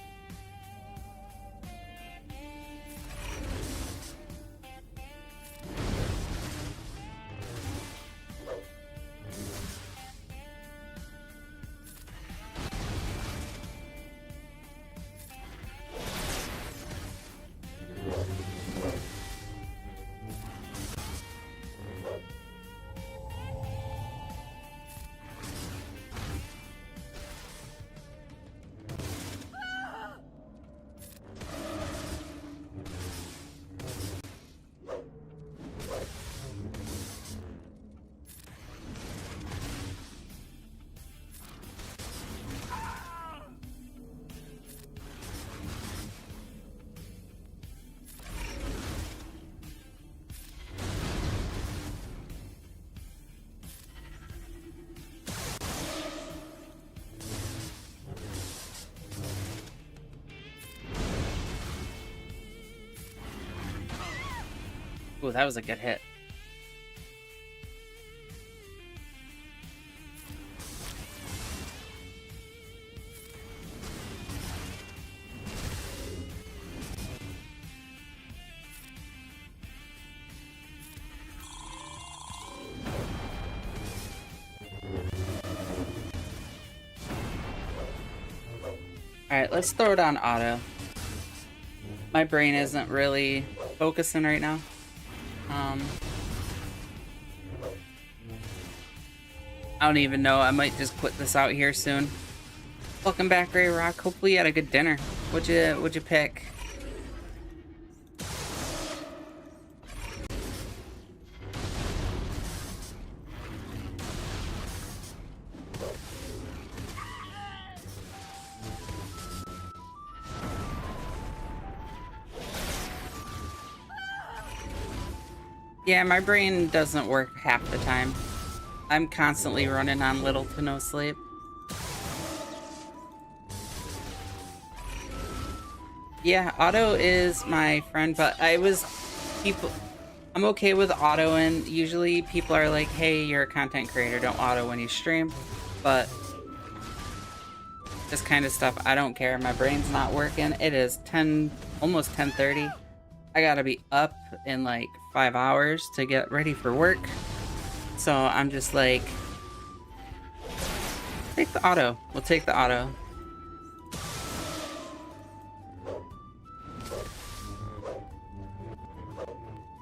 Ooh, that was a good hit. Alright, let's throw it on auto. My brain isn't really focusing right now. I don't even know. I might just quit this out here soon. Welcome back, Ray Rock. Hopefully you had a good dinner. What'd you pick? Yeah, my brain doesn't work half the time. I'm constantly running on little to no sleep. Yeah, auto is my friend, but I'm okay with auto, and usually people are like, hey, you're a content creator, don't auto when you stream. But this kind of stuff, I don't care. My brain's not working. It is almost 10:30. I gotta be up in like 5 hours to get ready for work. So I'm just like, take the auto. We'll take the auto.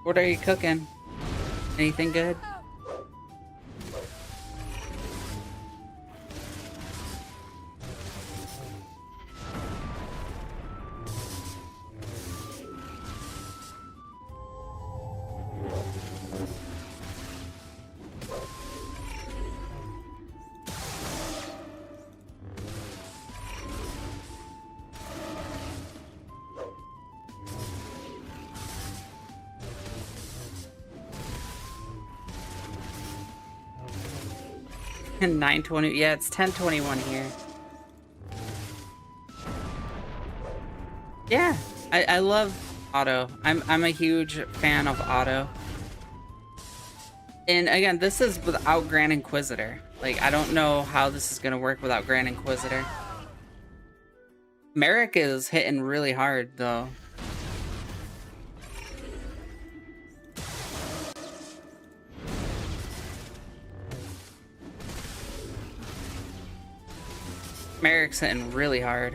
What are you cooking? Anything good? And 9:20. Yeah, it's 10:21 here. Yeah, I love auto. I'm a huge fan of auto. And again, this is without Grand Inquisitor. Like, I don't know how this is gonna work without Grand Inquisitor. Merrick is hitting really hard though. Merrick's hitting really hard.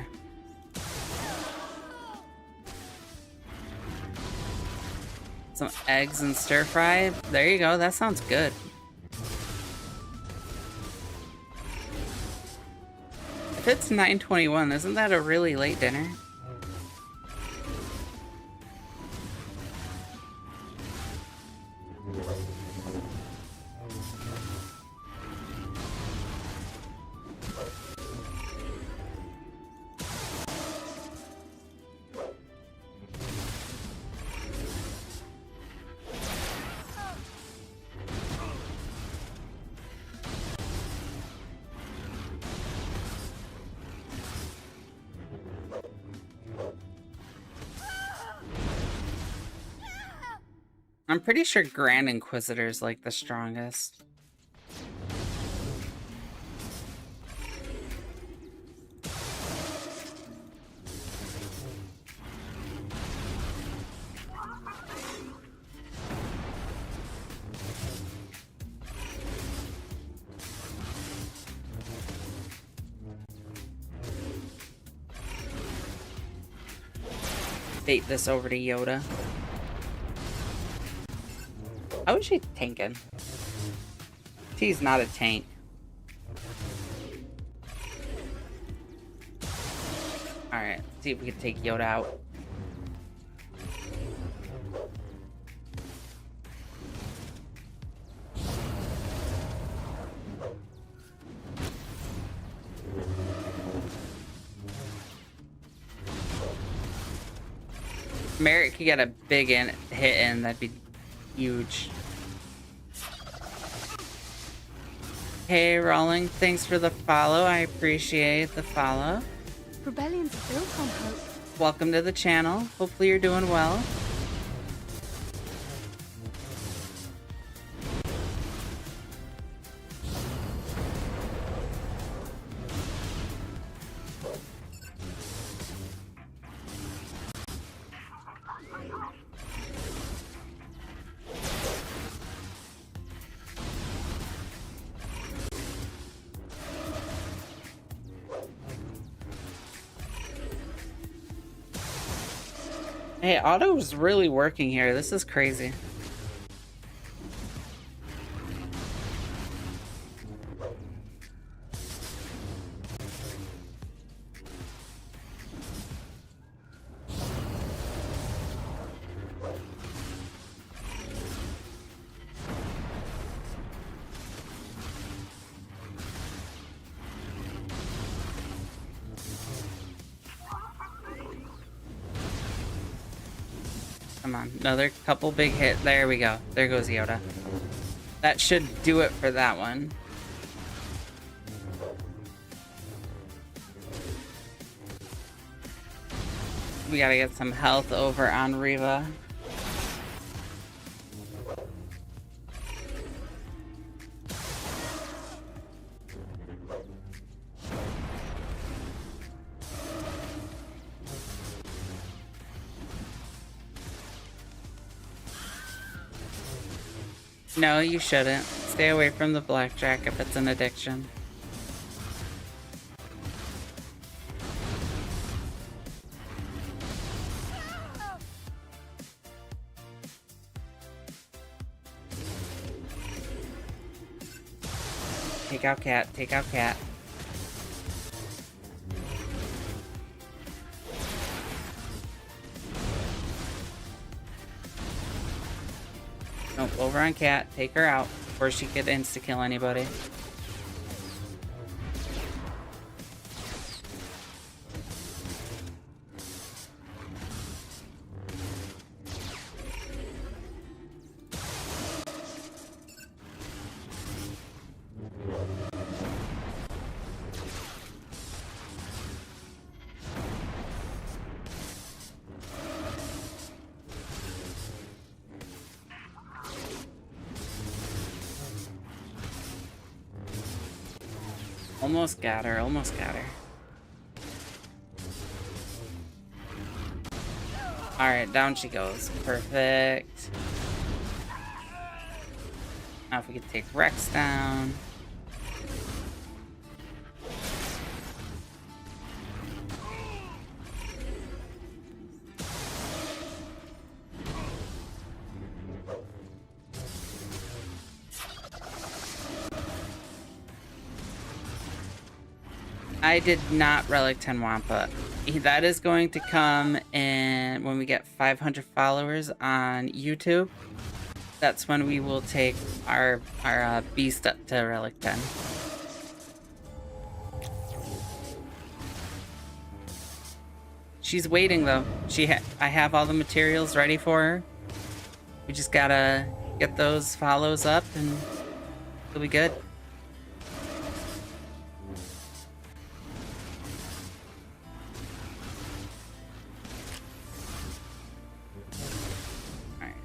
Some eggs and stir fry. There you go. That sounds good. If it's 9:21, isn't that a really late dinner? I'm pretty sure Grand Inquisitor's like the strongest. Bait this over to Yoda. How is she tanking? T's not a tank. Alright, see if we can take Yoda out. Merritt could get a big hit in, that'd be huge. Hey, Rolling, thanks for the follow. I appreciate the follow. Rebellions are built on hope. Welcome to the channel. Hopefully you're doing well. Hey, Auto's really working here. This is crazy. Come on, another couple big hit. There we go. There goes Yoda. That should do it for that one. We gotta get some health over on Riva. No, you shouldn't. Stay away from the blackjack if it's an addiction. Take out Cat, take out Cat. Nope, over on Cat. Take her out before she could insta-kill anybody. Almost got her, almost got her. Alright, down she goes. Perfect. Now if we could take Rex down. I did not relic 10 Wampa. That is going to come in when we get 500 followers on YouTube. That's when we will take our beast up to relic 10. She's waiting though. I have all the materials ready for her. We just gotta get those follows up and it'll be good.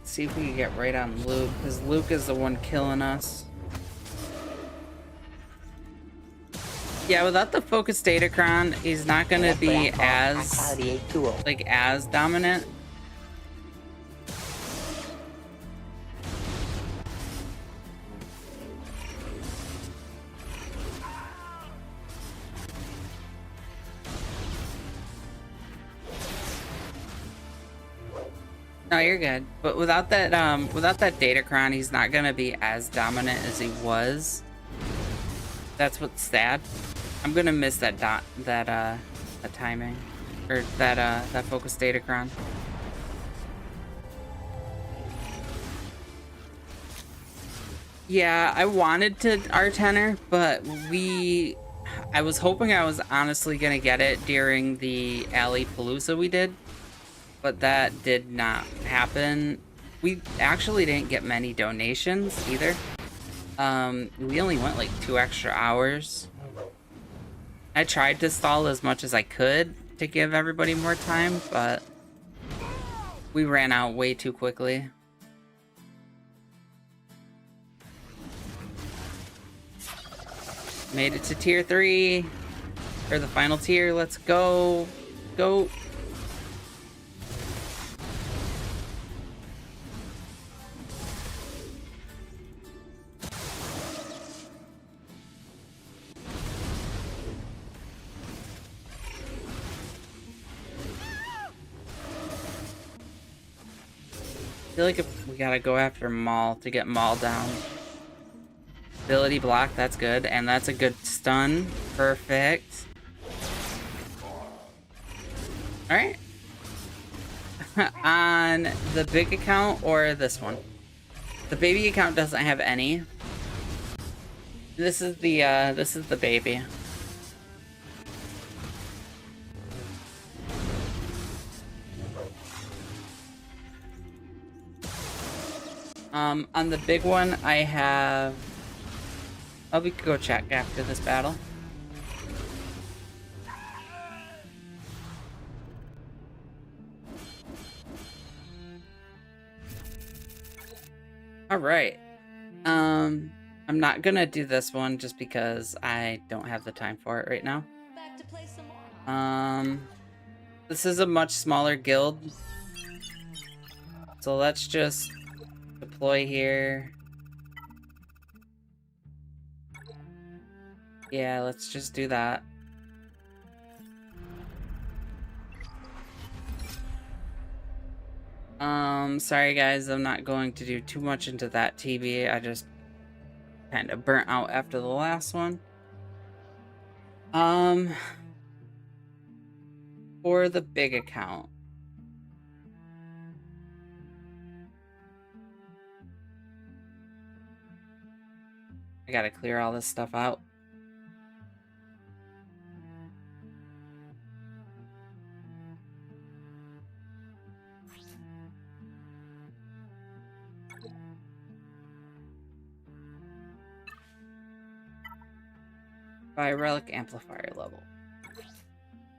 Let's see if we can get right on Luke, because Luke is the one killing us. Yeah, without the focus datacron, he's not gonna That's what I be call high as quality A2O. like as dominant. No, you're good. But without that datacron, he's not gonna be as dominant as he was. That's what's sad. I'm gonna miss that timing. Or that focus datacron. Yeah, I wanted to R10er, but I was hoping I was honestly gonna get it during the Alley Palooza we did. But that did not happen. We actually didn't get many donations either. We only went like 2 extra hours. I tried to stall as much as I could to give everybody more time, but we ran out way too quickly. Made it to tier 3, or the final tier. Let's go. Go. I feel like if we gotta go after Maul to get Maul down. Ability block, that's good. And that's a good stun. Perfect. Alright. On the big account or this one? The baby account doesn't have any. This is the baby. On the big one, I have... Oh, we could go check after this battle. Alright. I'm not gonna do this one just because I don't have the time for it right now. Back to play some more. This is a much smaller guild. So let's just deploy here. Yeah, let's just do that. Sorry guys, I'm not going to do too much into that TB. I just kind of burnt out after the last one. For the big account. I gotta clear all this stuff out. By relic amplifier level.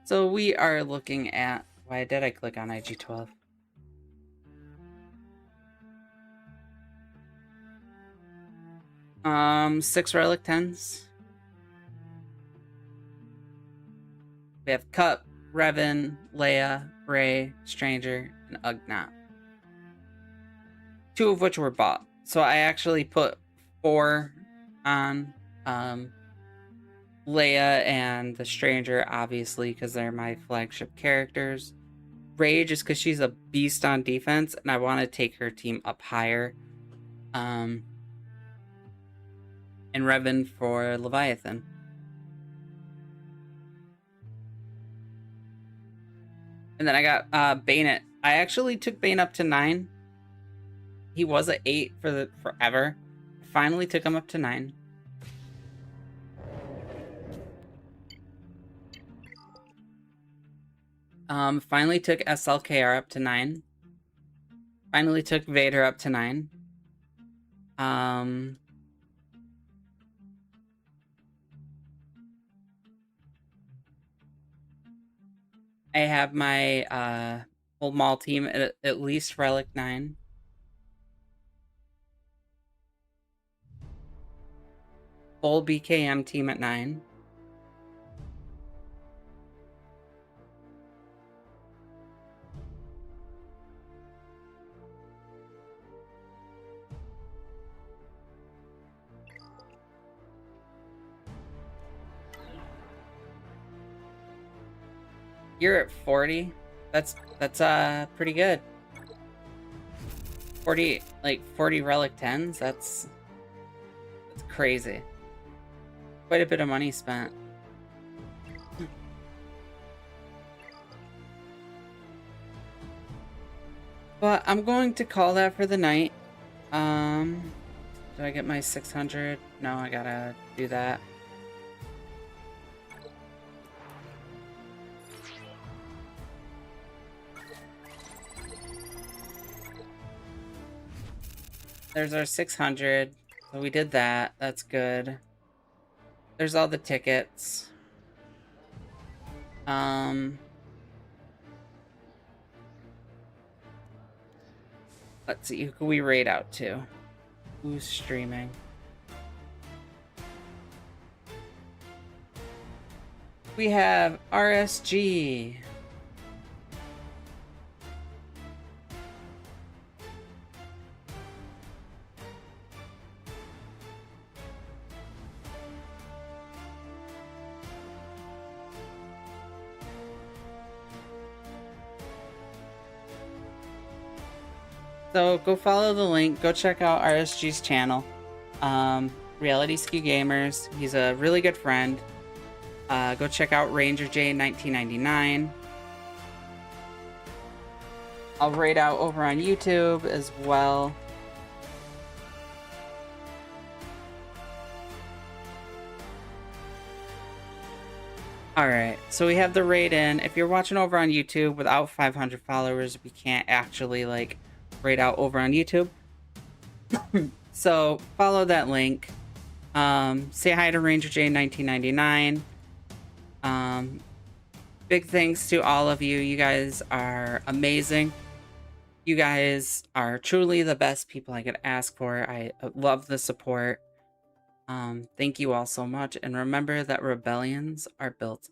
So we are looking at... Why did I click on IG-12? Six relic 10s. We have Cup, Revan, Leia, Rey, Stranger, and Ugnaught. 2 of which were bought. So I actually put 4 on Leia and the Stranger, obviously, because they're my flagship characters. Rey, just because she's a beast on defense, and I want to take her team up higher. And Revan for Leviathan. And then I got Bane. I actually took Bane up to 9. He was at 8 for forever. Finally took him up to 9. Finally took SLKR up to 9. Finally took Vader up to 9. I have my whole Maul team at least Relic 9. full BKM team at 9. You're at 40. That's pretty good. 40 relic 10s. That's crazy. Quite a bit of money spent. But I'm going to call that for the night. Did I get my 600? No, I gotta do that. There's our 600. So we did that. That's good. There's all the tickets. Let's see, who can we raid out to? Who's streaming? We have RSG. So go follow the link. Go check out RSG's channel. Reality Skew Gamers. He's a really good friend. Go check out Ranger J 1999. I'll raid out over on YouTube as well. Alright, so we have the raid in. If you're watching over on YouTube without 500 followers, we can't actually like raid out over on YouTube. So follow that link. Say hi to Ranger J 1999. Big thanks to all of you. You guys are amazing. You guys are truly the best people I could ask for. I love the support. Thank you all so much. And remember that rebellions are built